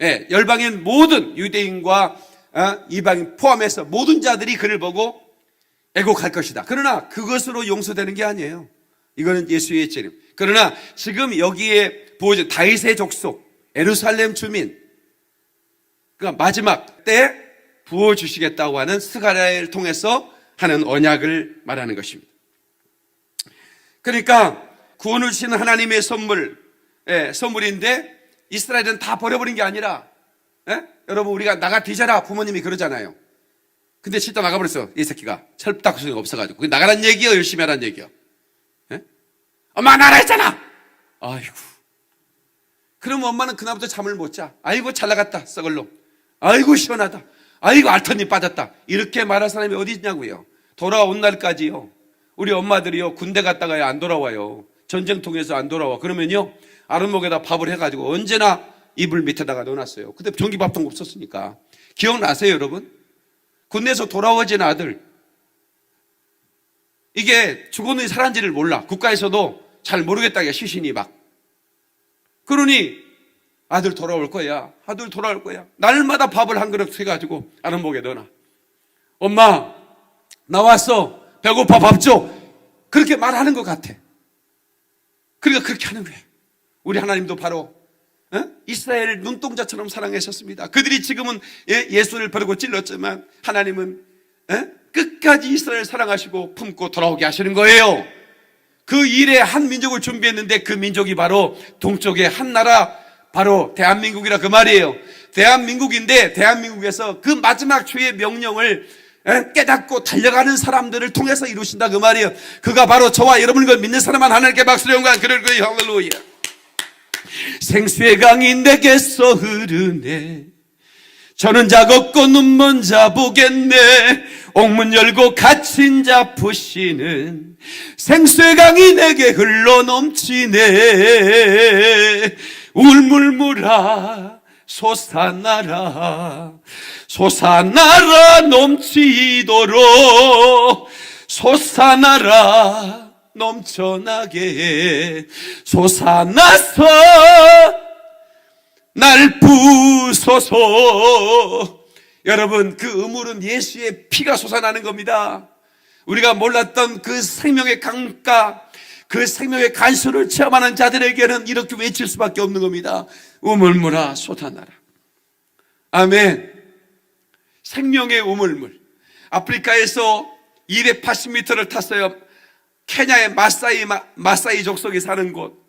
열방의 모든 유대인과 이방인 포함해서 모든 자들이 그를 보고 애곡할 것이다. 그러나 그것으로 용서되는 게 아니에요. 이거는 예수의 재림. 그러나 지금 여기에 보여진 다윗의 족속, 예루살렘 주민, 그러니까 마지막 때 부어주시겠다고 하는 스가랴를 통해서 하는 언약을 말하는 것입니다. 그러니까 구원을 주시는 하나님의 선물인데 이스라엘은 다 버려버린 게 아니라, 여러분 우리가 나가 뒤져라 부모님이 그러잖아요. 근데 진짜 나가버렸어. 이 새끼가 철딱소리 없어가지고. 그게 나가란 얘기요, 열심히 하란 얘기요. 엄마 나라 했잖아. 아이고. 그럼 엄마는 그날부터 잠을 못 자. 아이고 잘 나갔다 썩을 놈. 아이고 시원하다. 아이고 알턴이 빠졌다. 이렇게 말할 사람이 어디 있냐고요. 돌아온 날까지요, 우리 엄마들이요 군대 갔다가 안 돌아와요. 전쟁통에서 안 돌아와. 그러면요 아랫목에다 밥을 해가지고 언제나 이불 밑에다가 넣어놨어요. 근데 전기밥통 없었으니까. 기억나세요 여러분? 군대에서 돌아오진 아들, 이게 죽었는지 살았는지를 몰라. 국가에서도 잘 모르겠다. 시신이 막. 그러니 아들 돌아올 거야. 아들 돌아올 거야. 날마다 밥을 한 그릇 해가지고 아랫목에 넣어놔. 엄마 나왔어. 배고파 밥 줘. 그렇게 말하는 것 같아. 그러니까 그렇게 하는 거예요. 우리 하나님도 바로 이스라엘 눈동자처럼 사랑하셨습니다. 그들이 지금은 예수를 버리고 찔렀지만 하나님은 끝까지 이스라엘 사랑하시고 품고 돌아오게 하시는 거예요. 그 일에 한 민족을 준비했는데 그 민족이 바로 동쪽의 한 나라, 바로 대한민국이라 그 말이에요. 대한민국인데 대한민국에서 그 마지막 주의 명령을 깨닫고 달려가는 사람들을 통해서 이루신다 그 말이에요. 그가 바로 저와 여러분을 믿는 사람만 하나님께 박수를 영광 그럴 거예요. 할렐루야. 생수의 강이 내게서 흐르네. 저는 자 걷고 눈 먼 자 보겠네. 옥문 열고 갇힌 자 푸시는 생수의 강이 내게 흘러 넘치네. 울물무라 솟아나라 솟아나라 넘치도록 솟아나라 넘쳐나게 솟아나서 날 부소서. 여러분, 그 우물은 예수의 피가 솟아나는 겁니다. 우리가 몰랐던 그 생명의 강가, 그 생명의 간수를 체험하는 자들에게는 이렇게 외칠 수밖에 없는 겁니다. 우물물아 솟아나라. 아멘. 생명의 우물물. 아프리카에서 280m를 탔어요. 케냐의 마사이 족속이 사는 곳.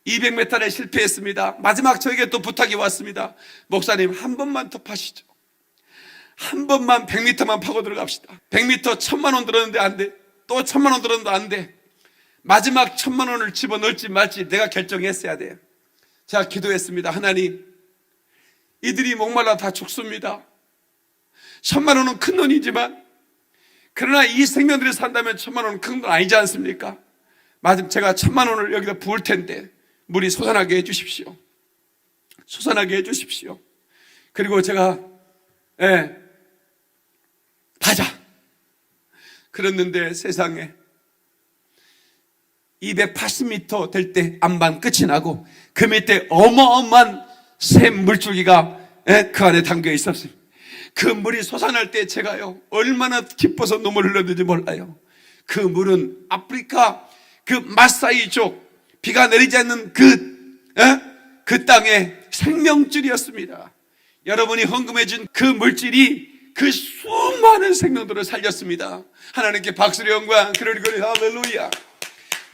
200m에 실패했습니다. 마지막 저에게 또 부탁이 왔습니다. 목사님, 한 번만 더 파시죠. 한 번만 100m만 파고 들어갑시다. 100m 1000만 원 들었는데 안 돼. 또 1000만 원 들었는데 안 돼. 마지막 1000만 원을 집어넣을지 말지 내가 결정했어야 돼요. 제가 기도했습니다. 하나님, 이들이 목말라 다 죽습니다. 1000만 원은 큰 돈이지만, 그러나 이 생명들이 산다면 1000만 원은 큰 돈 아니지 않습니까? 맞음, 제가 1000만 원을 여기다 부을 텐데 물이 솟아나게 해주십시오. 솟아나게 해주십시오. 그리고 제가 가자 그랬는데 세상에 280m 될 때 안반 끝이 나고 그 밑에 어마어마한 샘 물줄기가 그 안에 담겨 있었습니다. 그 물이 솟아날 때 제가요 얼마나 기뻐서 눈물을 흘렸는지 몰라요. 그 물은 아프리카 그 마사이족, 비가 내리지 않는 그 땅의 생명줄이었습니다. 여러분이 헌금해준 그 물질이 그 수많은 생명들을 살렸습니다. 하나님께 박수를 영광 그러리 할렐루야.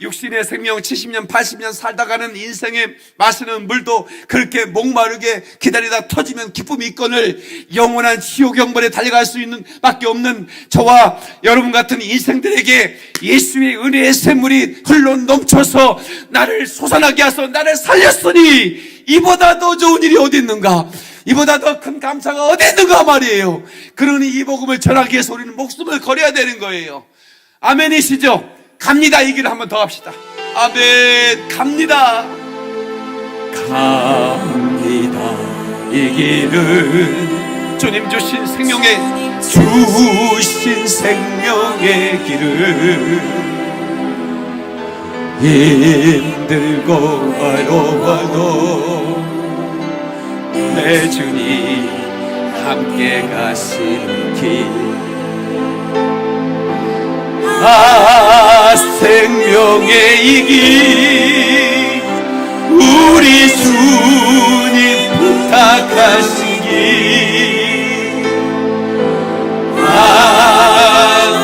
육신의 생명 70년 80년 살다가는 인생에 마시는 물도 그렇게 목마르게 기다리다 터지면 기쁨이 있거늘 영원한 지옥 영벌에 달려갈 수 있는 밖에 없는 저와 여러분 같은 인생들에게 예수의 은혜의 샘물이 흘러 넘쳐서 나를 솟아나게 하소 나를 살렸으니 이보다 더 좋은 일이 어디 있는가, 이보다 더 큰 감사가 어디 있는가 말이에요. 그러니 이 복음을 전하기 위해서 우리는 목숨을 걸어야 되는 거예요. 아멘이시죠? 갑니다. 이 길을 한번 더 갑시다. 아멘. 갑니다. 갑니다. 이 길은 주님 주신 생명의 길을 힘들고 어려워도 내 주님 함께 가시는 길. 생명의 이 길 우리 주님 부탁하신 길.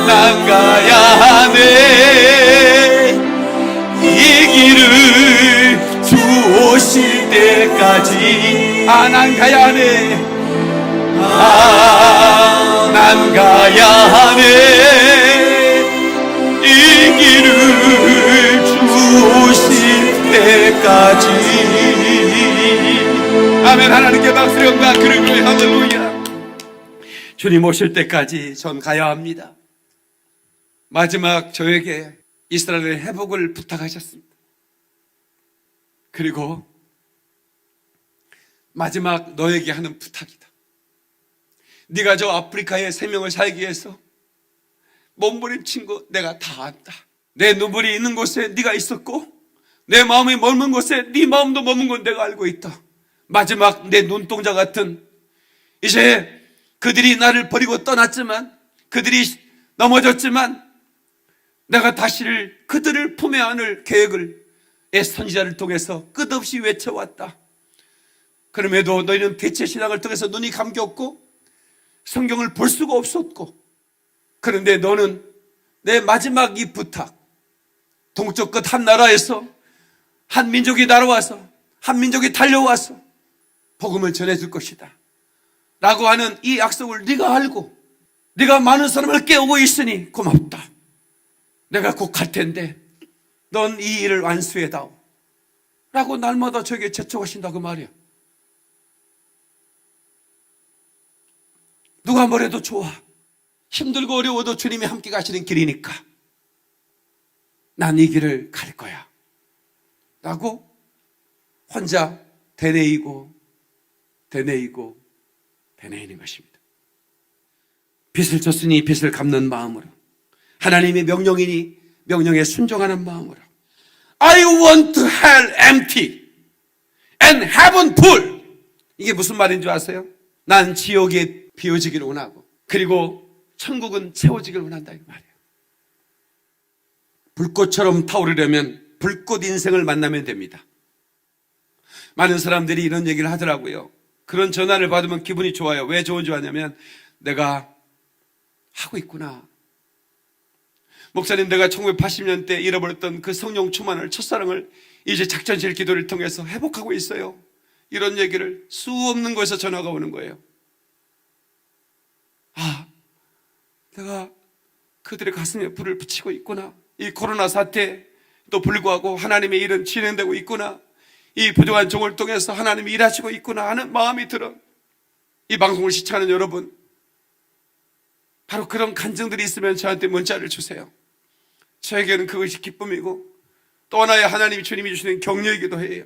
난 가야 하네. 이 길을 주 오실 때까지 난 가야 하네. 난 가야 하네. 이 길을 주 오실 때까지. 아멘. 하나님께 박수 영광 그리고 할렐루야. 주님 오실 때까지 전 가야 합니다. 마지막 저에게 이스라엘의 회복을 부탁하셨습니다. 그리고 마지막 너에게 하는 부탁이다. 네가 저 아프리카의 생명을 살기 위해서 몸부림친 거 내가 다 안다. 내 눈물이 있는 곳에 네가 있었고 내 마음이 머문 곳에 네 마음도 머문 건 내가 알고 있다. 마지막 내 눈동자 같은 이제 그들이 나를 버리고 떠났지만, 그들이 넘어졌지만 내가 다시를 그들을 품에 안을 계획을 선지자를 통해서 끝없이 외쳐왔다. 그럼에도 너희는 대체신앙을 통해서 눈이 감겼고 성경을 볼 수가 없었고, 그런데 너는 내 마지막 이 부탁, 동쪽 끝 한 나라에서 한 민족이 날아와서 한 민족이 달려와서 복음을 전해줄 것이다 라고 하는 이 약속을 네가 알고 네가 많은 사람을 깨우고 있으니 고맙다. 내가 곧 갈 텐데 넌 이 일을 완수해다오 라고 날마다 저에게 재촉하신다 그 말이야. 누가 뭐래도 좋아. 힘들고 어려워도 주님이 함께 가시는 길이니까 난 이 길을 갈 거야 라고 혼자 되뇌이고 되뇌이는 것입니다. 빚을 졌으니 빚을 갚는 마음으로, 하나님의 명령이니 명령에 순종하는 마음으로, I want hell empty and heaven full. 이게 무슨 말인 줄 아세요? 난 지옥에 비워지기를 원하고 그리고 천국은 채워지기를 원한다 이 말이에요. 불꽃처럼 타오르려면 불꽃 인생을 만나면 됩니다. 많은 사람들이 이런 얘기를 하더라고요. 그런 전화를 받으면 기분이 좋아요. 왜 좋은 줄 아냐면 내가 하고 있구나. 목사님, 내가 1980년대 잃어버렸던 그 성령 충만을, 첫사랑을 이제 작전실 기도를 통해서 회복하고 있어요. 이런 얘기를 수 없는 곳에서 전화가 오는 거예요. 아, 내가 그들의 가슴에 불을 붙이고 있구나. 이 코로나 사태도 불구하고 하나님의 일은 진행되고 있구나. 이 부족한 종을 통해서 하나님이 일하시고 있구나 하는 마음이 들어. 이 방송을 시청하는 여러분, 바로 그런 간증들이 있으면 저한테 문자를 주세요. 저에게는 그것이 기쁨이고 또 하나의 하나님이 주님이 주시는 격려이기도 해요.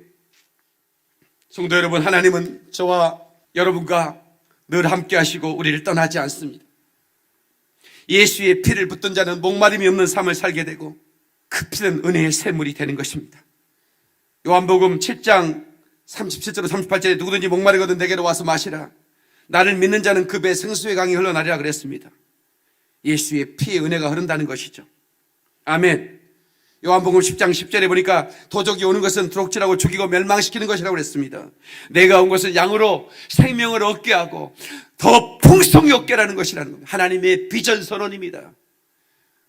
성도 여러분, 하나님은 저와 여러분과 늘 함께 하시고 우리를 떠나지 않습니다. 예수의 피를 붓던 자는 목마름이 없는 삶을 살게 되고 그 피는 은혜의 샘물이 되는 것입니다. 요한복음 7장 37절 38절에 누구든지 목마르거든 내게로 와서 마시라. 나를 믿는 자는 그 배에 생수의 강이 흘러나리라 그랬습니다. 예수의 피의 은혜가 흐른다는 것이죠. 아멘. 요한복음 10장 10절에 보니까 도적이 오는 것은 드록질하고 죽이고 멸망시키는 것이라고 그랬습니다. 내가 온 것은 양으로 생명을 얻게 하고 더 풍성히 얻게 하는 것이라는 겁니다. 하나님의 비전 선언입니다.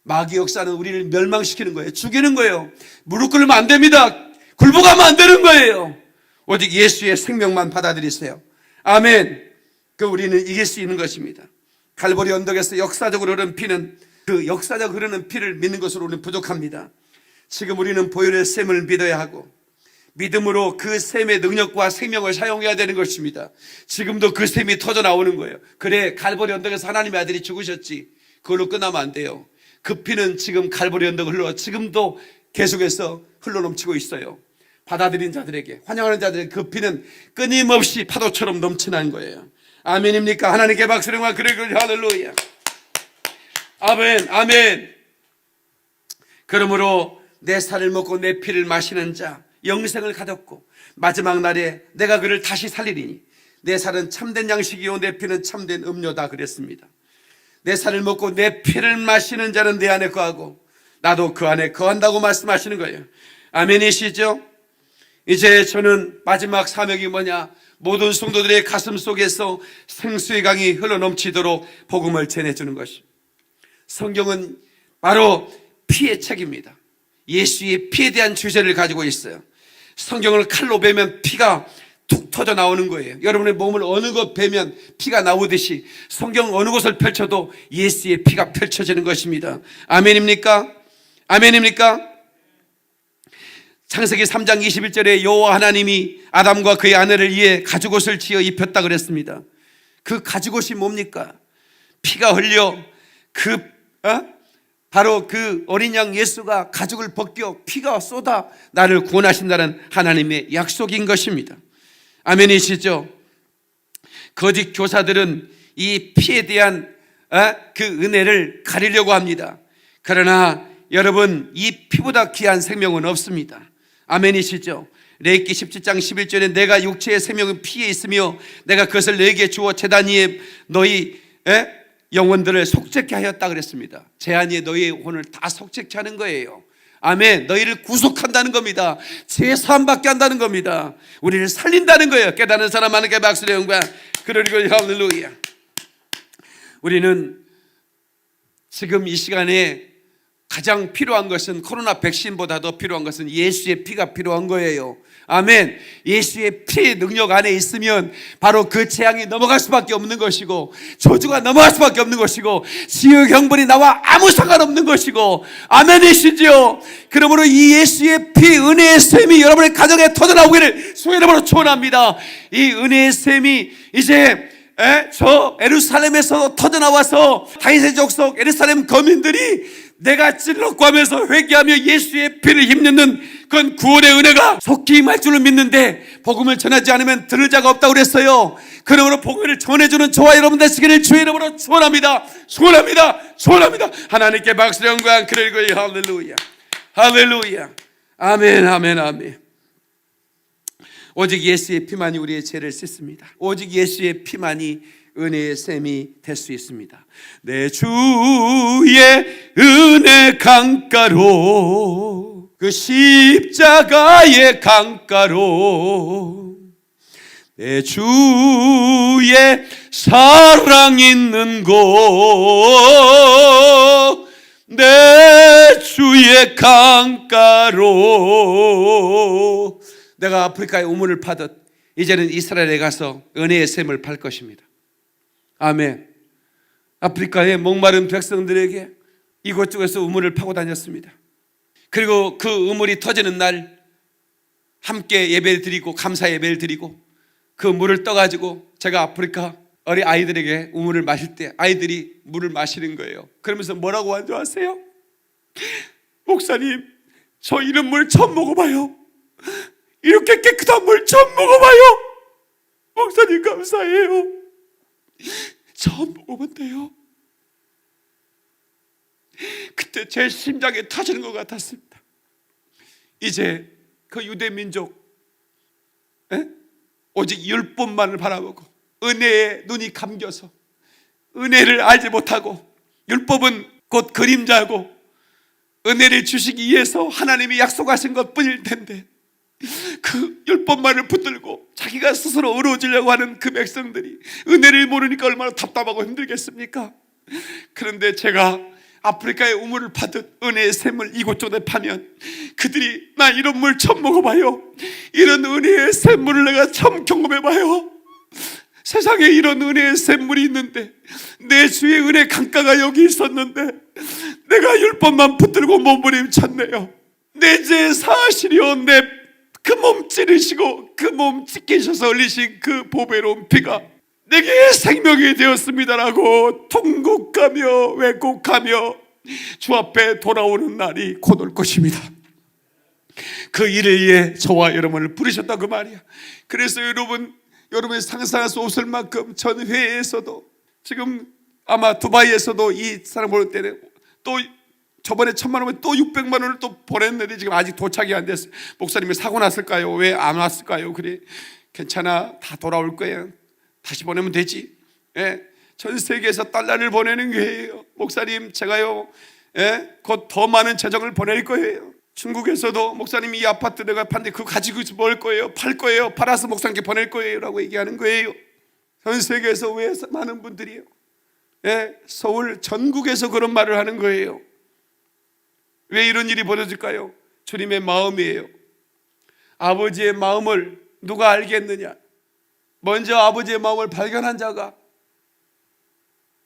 마귀 역사는 우리를 멸망시키는 거예요. 죽이는 거예요. 무릎 꿇으면 안 됩니다. 굴복하면 안 되는 거예요. 오직 예수의 생명만 받아들이세요. 아멘. 그 우리는 이길 수 있는 것입니다. 갈보리 언덕에서 역사적으로 흐르는 피는, 그 역사적 흐르는 피를 믿는 것으로 우리는 부족합니다. 지금 우리는 보혈의 샘을 믿어야 하고 믿음으로 그 샘의 능력과 생명을 사용해야 되는 것입니다. 지금도 그 샘이 터져 나오는 거예요. 그래, 갈보리 언덕에서 하나님의 아들이 죽으셨지. 그걸로 끝나면 안 돼요. 그 피는 지금 갈보리 언덕을 흘러 지금도 계속해서 흘러넘치고 있어요. 받아들인 자들에게, 환영하는 자들에게 그 피는 끊임없이 파도처럼 넘치는 거예요. 아멘입니까? 하나님께 박수령과 그래 할렐루야. 아멘, 아멘. 그러므로 내 살을 먹고 내 피를 마시는 자 영생을 가졌고 마지막 날에 내가 그를 다시 살리리니 내 살은 참된 양식이요 내 피는 참된 음료다 그랬습니다. 내 살을 먹고 내 피를 마시는 자는 내 안에 거하고 나도 그 안에 거한다고 말씀하시는 거예요. 아멘이시죠? 이제 저는 마지막 사명이 뭐냐? 모든 성도들의 가슴 속에서 생수의 강이 흘러넘치도록 복음을 전해주는 것입니다. 성경은 바로 피의 책입니다. 예수의 피에 대한 주제를 가지고 있어요. 성경을 칼로 베면 피가 툭 터져 나오는 거예요. 여러분의 몸을 어느 곳 베면 피가 나오듯이 성경 어느 곳을 펼쳐도 예수의 피가 펼쳐지는 것입니다. 아멘입니까? 아멘입니까? 창세기 3장 21절에 여호와 하나님이 아담과 그의 아내를 위해 가죽옷을 지어 입혔다 그랬습니다. 그 가죽옷이 뭡니까? 피가 흘려 바로 그 어린 양 예수가 가죽을 벗겨 피가 쏟아 나를 구원하신다는 하나님의 약속인 것입니다. 아멘이시죠? 거짓 교사들은 이 피에 대한 그 은혜를 가리려고 합니다. 그러나 여러분, 이 피보다 귀한 생명은 없습니다. 아멘이시죠? 레위기 17장 11절에 내가 육체의 생명은 피에 있으며 내가 그것을 너에게 주어 제단 위에 너희 영혼들을 속죄케 하였다 그랬습니다. 제한이 너희의 혼을 다 속죄케 하는 거예요. 아멘. 너희를 구속한다는 겁니다. 제사함받게 한다는 겁니다. 우리를 살린다는 거예요. 깨닫는 사람 하나님께 박수의 영광. 그러리고 할렐루야. 우리는 지금 이 시간에 가장 필요한 것은, 코로나 백신보다도 필요한 것은 예수의 피가 필요한 거예요. 아멘. 예수의 피의 능력 안에 있으면 바로 그 재앙이 넘어갈 수밖에 없는 것이고, 저주가 넘어갈 수밖에 없는 것이고, 지옥 형벌이 나와 아무 상관없는 것이고, 아멘이시죠. 그러므로 이 예수의 피, 은혜의 샘이 여러분의 가정에 터져나오기를 주의 이름으로 축원합니다. 이 은혜의 샘이 이제 저 예루살렘에서 터져나와서 다윗의 족속 예루살렘 거민들이 내가 찔렀고 하면서 회개하며 예수의 피를 힘넣는 그건 구원의 은혜가 속히 임할 줄을 믿는데, 복음을 전하지 않으면 들을 자가 없다고 그랬어요. 그러므로 복음을 전해주는 저와 여러분 되시기를 주의 이름으로 축원합니다. 축원합니다. 축원합니다. 하나님께 박수를 영광 그리고 할렐루야. 할렐루야. 아멘, 아멘, 아멘. 오직 예수의 피만이 우리의 죄를 씻습니다. 오직 예수의 피만이 은혜의 샘이 될 수 있습니다. 내 주의 은혜 강가로, 그 십자가의 강가로 내 주의 사랑 있는 곳, 내 주의 강가로 내가 아프리카의 우물을 파듯 이제는 이스라엘에 가서 은혜의 샘을 팔 것입니다. 아멘. 아프리카의 목마른 백성들에게 이곳저곳에서 우물을 파고 다녔습니다. 그리고 그 우물이 터지는 날 함께 예배를 드리고 감사 예배를 드리고 그 물을 떠가지고 제가 아프리카 어린 아이들에게 우물을 마실 때 아이들이 물을 마시는 거예요. 그러면서 뭐라고 하는 줄 아세요? 목사님, 저 이런 물 처음 먹어봐요. 이렇게 깨끗한 물 처음 먹어봐요. 목사님 감사해요. 처음 먹어본대요. 그때 제 심장이 터지는 것 같았습니다. 이제 그 유대 민족 오직 율법만을 바라보고 은혜에 눈이 감겨서 은혜를 알지 못하고, 율법은 곧 그림자고 은혜를 주시기 위해서 하나님이 약속하신 것뿐일 텐데 그 율법만을 붙들고 자기가 스스로 의로워지려고 하는 그 백성들이 은혜를 모르니까 얼마나 답답하고 힘들겠습니까? 그런데 제가 아프리카의 우물을 파듯 은혜의 샘을 이곳저곳에 파면 그들이 나 이런 물 처음 먹어봐요. 이런 은혜의 샘물을 내가 처음 경험해봐요. 세상에 이런 은혜의 샘물이 있는데, 내 주의 은혜 강가가 여기 있었는데 내가 율법만 붙들고 몸부림쳤네요. 내 죄 사실이요, 내 그 몸 찌르시고 그 몸 찢기셔서 흘리신 그 보배로운 피가 내게 생명이 되었습니다라고 통곡하며 왜곡하며 주 앞에 돌아오는 날이 곧 올 것입니다. 그 일을 위해 저와 여러분을 부르셨다 그 말이야. 그래서 여러분이 상상할 수 없을 만큼 전 회에서도, 지금 아마 두바이에서도 이 사람 볼 때는 또 저번에 1,000만 원에 또 600만 원을 또 보냈는데 지금 아직 도착이 안 됐어요. 목사님이 사고 났을까요? 왜 안 왔을까요? 그래, 괜찮아, 다 돌아올 거예요. 다시 보내면 되지. 전 세계에서 달러를 보내는 거예요. 목사님, 제가요, 곧 더 많은 재정을 보낼 거예요. 중국에서도 목사님이 이 아파트 내가 판데 그거 가지고 먹을 거예요. 팔 거예요. 팔아서 목사님께 보낼 거예요 라고 얘기하는 거예요. 전 세계에서 왜 많은 분들이요, 서울 전국에서 그런 말을 하는 거예요. 왜 이런 일이 벌어질까요? 주님의 마음이에요. 아버지의 마음을 누가 알겠느냐? 먼저 아버지의 마음을 발견한 자가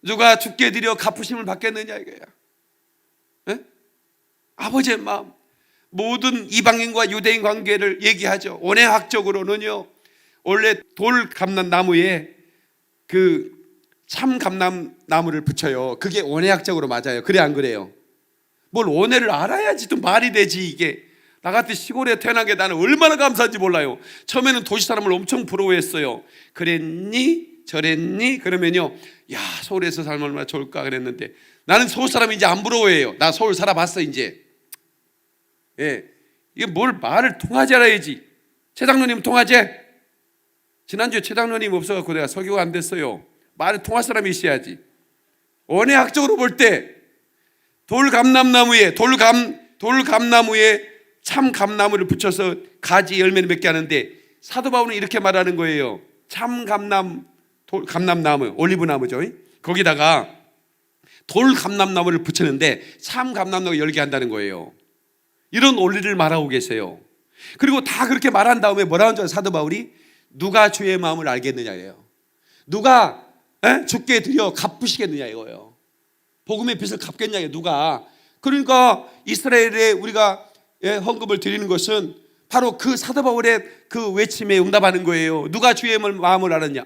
누가 죽게 드려 갚으심을 받겠느냐 이거야. 아버지의 마음. 모든 이방인과 유대인 관계를 얘기하죠. 원예학적으로는요, 원래 돌 감람나무에 그 참 감람나무를 붙여요. 그게 원예학적으로 맞아요. 그래 안 그래요? 뭘 원예를 알아야지 또 말이 되지. 이게 나 같은 시골에 태어난 게 나는 얼마나 감사한지 몰라요. 처음에는 도시 사람을 엄청 부러워했어요. 그랬니? 저랬니? 그러면요, 야, 서울에서 살면 얼마나 좋을까 그랬는데, 나는 서울 사람이 이제 안 부러워해요. 나 서울 살아봤어 이제. 이게 뭘 말을 통하지 알아야지. 최장로님 통하제? 지난주에 최장로님 없어갖고 내가 설교가 안 됐어요. 말을 통할 사람이 있어야지. 원예학적으로 볼 때 돌감나무에 참 감나무를 붙여서 가지 열매를 맺게 하는데, 사도 바울은 이렇게 말하는 거예요. 참 감남나무, 올리브나무죠. 거기다가 돌 감람나무를 붙이는데 참 감람나무 열게 한다는 거예요. 이런 원리를 말하고 계세요. 그리고 다 그렇게 말한 다음에 뭐라는 줄 사도 바울이 누가 주의 마음을 알겠느냐예요. 누가 주께 드려 갚으시겠느냐 이거예요. 복음의 빚을 갚겠냐 누가. 그러니까 이스라엘에 우리가 헌금을 드리는 것은 바로 그 사도 바울의 그 외침에 응답하는 거예요. 누가 주의 마음을 알았냐.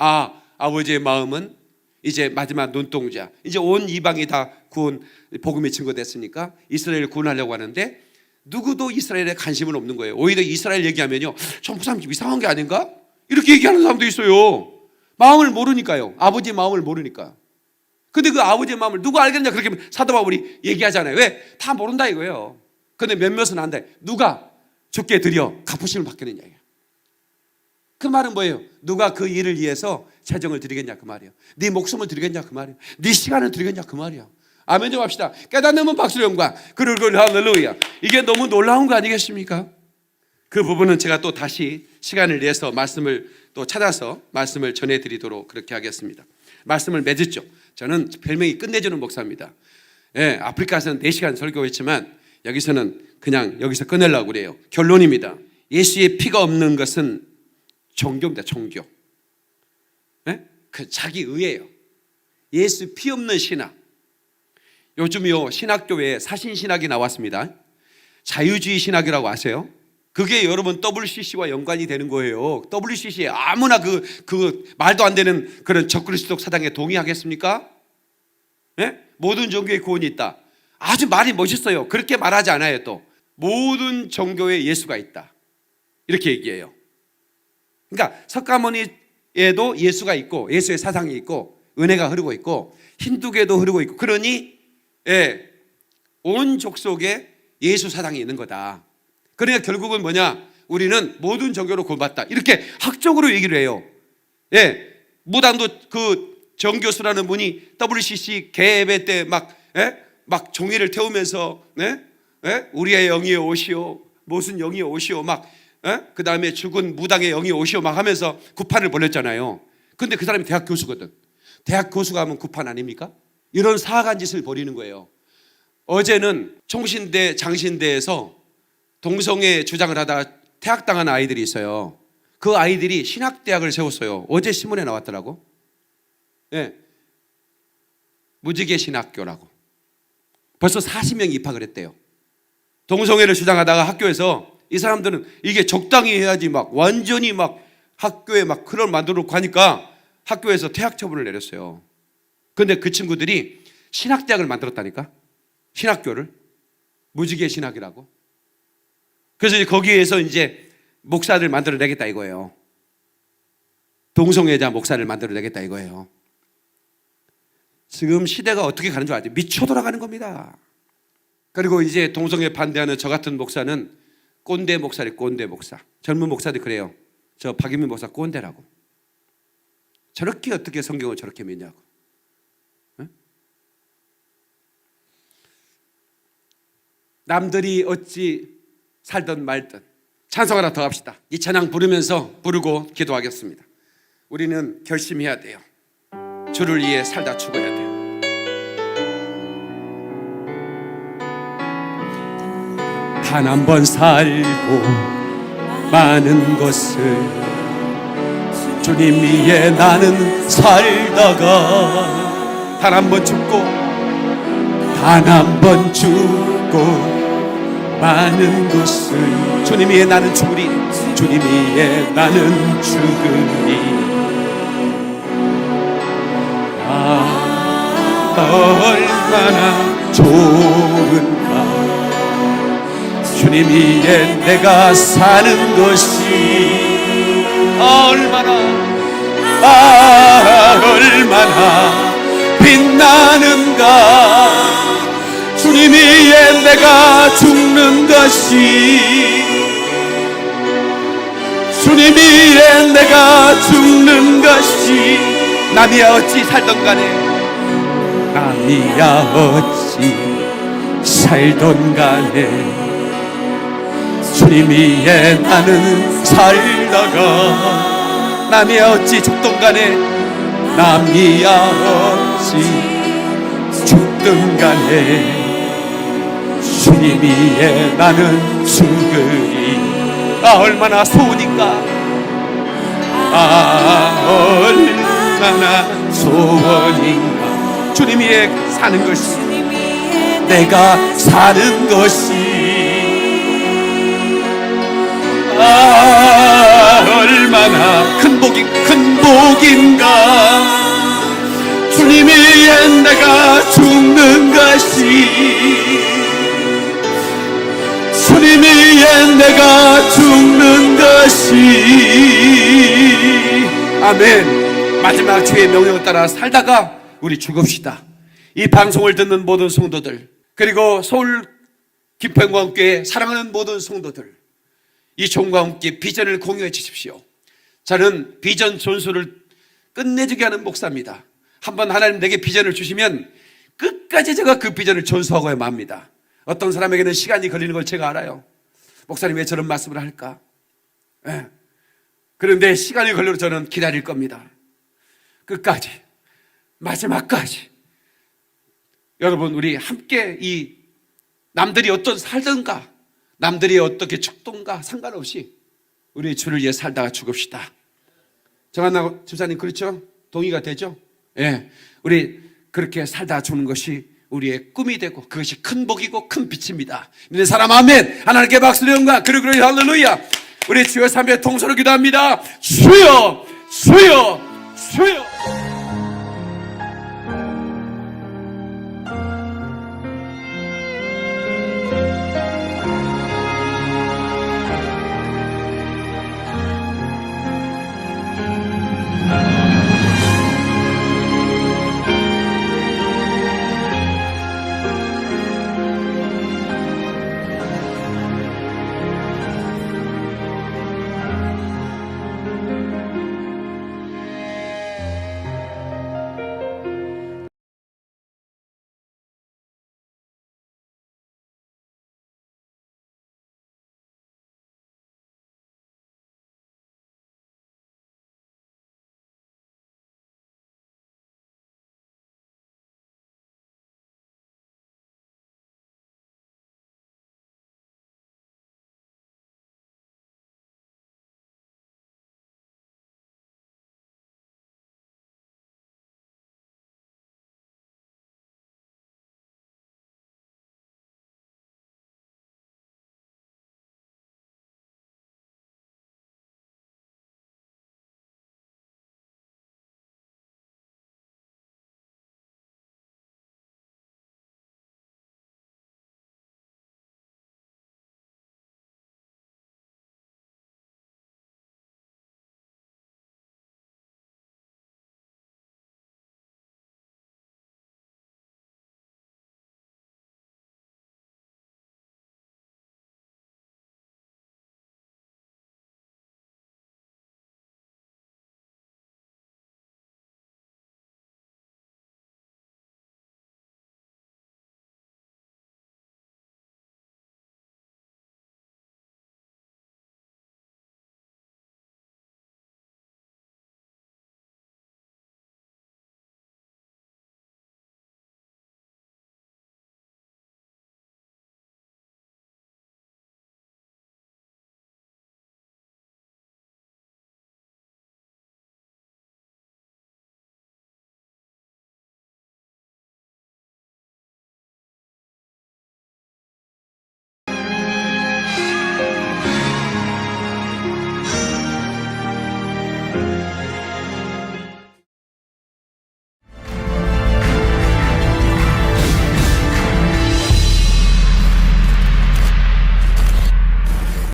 아버지의 마음은 이제 마지막 눈동자, 이제 온 이방이 다 구원 복음이 증거됐으니까 이스라엘을 구원하려고 하는데 누구도 이스라엘에 관심은 없는 거예요. 오히려 이스라엘 얘기하면요, 저 목사님 좀 이상한 게 아닌가? 이렇게 얘기하는 사람도 있어요. 마음을 모르니까요. 아버지의 마음을 모르니까. 근데 그 아버지의 마음을 누가 알겠냐 그렇게 사도 바울이 얘기하잖아요. 왜? 다 모른다 이거예요. 근데 몇몇은 안다. 누가 주께 드려 갚으심을 받겠느냐. 그 말은 뭐예요? 누가 그 일을 위해서 재정을 드리겠냐 그 말이에요. 네 목숨을 드리겠냐 그 말이에요. 네 시간을 드리겠냐 그 말이에요. 아멘 좀 합시다. 깨닫는 박수로 영광. 그리고 할렐루야. 이게 너무 놀라운 거 아니겠습니까? 그 부분은 제가 또 다시 시간을 내서 말씀을 또 찾아서 말씀을 전해드리도록 그렇게 하겠습니다. 말씀을 맺었죠. 저는 별명이 끝내주는 목사입니다. 아프리카에서는 4시간 설교했지만 여기서는 그냥 여기서 끝내려고 그래요. 결론입니다. 예수의 피가 없는 것은 종교입니다. 종교. 그 자기 의예요. 예수 피 없는 신학. 요즘요 신학교에 사신신학이 나왔습니다. 자유주의 신학이라고 아세요? 그게 여러분 WCC와 연관이 되는 거예요. WCC에 아무나 그 말도 안 되는 그런 적그리스도 사상에 동의하겠습니까? 모든 종교에 구원이 있다. 아주 말이 멋있어요. 그렇게 말하지 않아요. 또 모든 종교에 예수가 있다 이렇게 얘기해요. 그러니까 석가모니에도 예수가 있고 예수의 사상이 있고 은혜가 흐르고 있고 힌두교에도 흐르고 있고 그러니 온 족속에 예수 사상이 있는 거다. 그러니까 결국은 뭐냐, 우리는 모든 종교로 구원받다 이렇게 학적으로 얘기를 해요. 무당도 그 정교수라는 분이 WCC 개회 때 막 종이를 태우면서 우리의 영이여 오시오, 무슨 영이여 오시오, 막 그 다음에 죽은 무당의 영이 오시오 막 하면서 구판을 벌였잖아요. 근데 그 사람이 대학 교수거든. 대학 교수가 하면 구판 아닙니까? 이런 사악한 짓을 벌이는 거예요. 어제는 총신대 장신대에서 동성애 주장을 하다가 퇴학당한 아이들이 있어요. 그 아이들이 신학대학을 세웠어요. 어제 신문에 나왔더라고. 무지개 신학교라고. 벌써 40명이 입학을 했대요. 동성애를 주장하다가 학교에서 이 사람들은 이게 적당히 해야지 막 완전히 막 학교에 막 그걸 만들어 놓고 하니까 학교에서 퇴학 처분을 내렸어요. 그런데 그 친구들이 신학대학을 만들었다니까. 신학교를. 무지개 신학이라고. 그래서 이제 거기에서 이제 목사를 만들어내겠다 이거예요. 동성애자 목사를 만들어내겠다 이거예요. 지금 시대가 어떻게 가는 줄 알죠? 미쳐 돌아가는 겁니다. 그리고 이제 동성애 반대하는 저 같은 목사는 꼰대 목사래. 꼰대 목사. 젊은 목사들이 그래요. 저 박인민 목사 꼰대라고. 저렇게 어떻게 성경을 저렇게 믿냐고. 남들이 어찌 살든 말든 찬송 하나 더 합시다. 이 찬양 부르고 기도하겠습니다. 우리는 결심해야 돼요. 주를 위해 살다 죽어야 돼요. 단 한 번 살고 많은 것을 주님 위해 나는 살다가 단 한 번 죽고 단 한 번 죽고 많은 것을 주님 위해 나는 죽으리. 주님 위해 나는 죽으리. 얼마나 좋은가. 주님 위해 내가 사는 것이 얼마나 빛나는가. 주님 위해 내가 죽는 것이 주님 위해 내가 죽는 것이 남이야 어찌 살던 간에 남이야 어찌 살던 간에 주님 위해 나는 살다가 남이야 어찌 죽던 간에 남이야 어찌 죽던 죽든 간에 주님 위에 나는 죽으리. 얼마나 소원인가, 얼마나 소원인가. 주님 위에 사는 것이, 내가 사는 것이 얼마나 큰 복인가. 주님 위에 내가 죽는 것이, 주님 위에 내가 죽는 것이. 아멘. 마지막 주의 명령을 따라 살다가 우리 죽읍시다. 이 방송을 듣는 모든 성도들, 그리고 서울 김평광교회 사랑하는 모든 성도들, 이 종과 함께 비전을 공유해 주십시오. 저는 비전 전수를 끝내주게 하는 목사입니다. 한번 하나님 내게 비전을 주시면 끝까지 제가 그 비전을 전수하고야 맙니다. 어떤 사람에게는 시간이 걸리는 걸 제가 알아요. 목사님 왜 저런 말씀을 할까? 네. 그런데 시간이 걸려도 저는 기다릴 겁니다. 끝까지, 마지막까지. 여러분, 우리 함께 이 남들이 어떤 살던가, 남들이 어떻게 죽던가 상관없이 우리 주를 위해 살다가 죽읍시다. 정한나 집사님, 그렇죠? 동의가 되죠? 예. 우리 그렇게 살다가 죽는 것이 우리의 꿈이 되고 그것이 큰 복이고 큰 빛입니다. 믿는 사람 아멘. 하나님께 박수를 영광. 그리고 할렐루야. 우리 주여 삼위의 통성으로 기도합니다. 주여, 주여, 주여.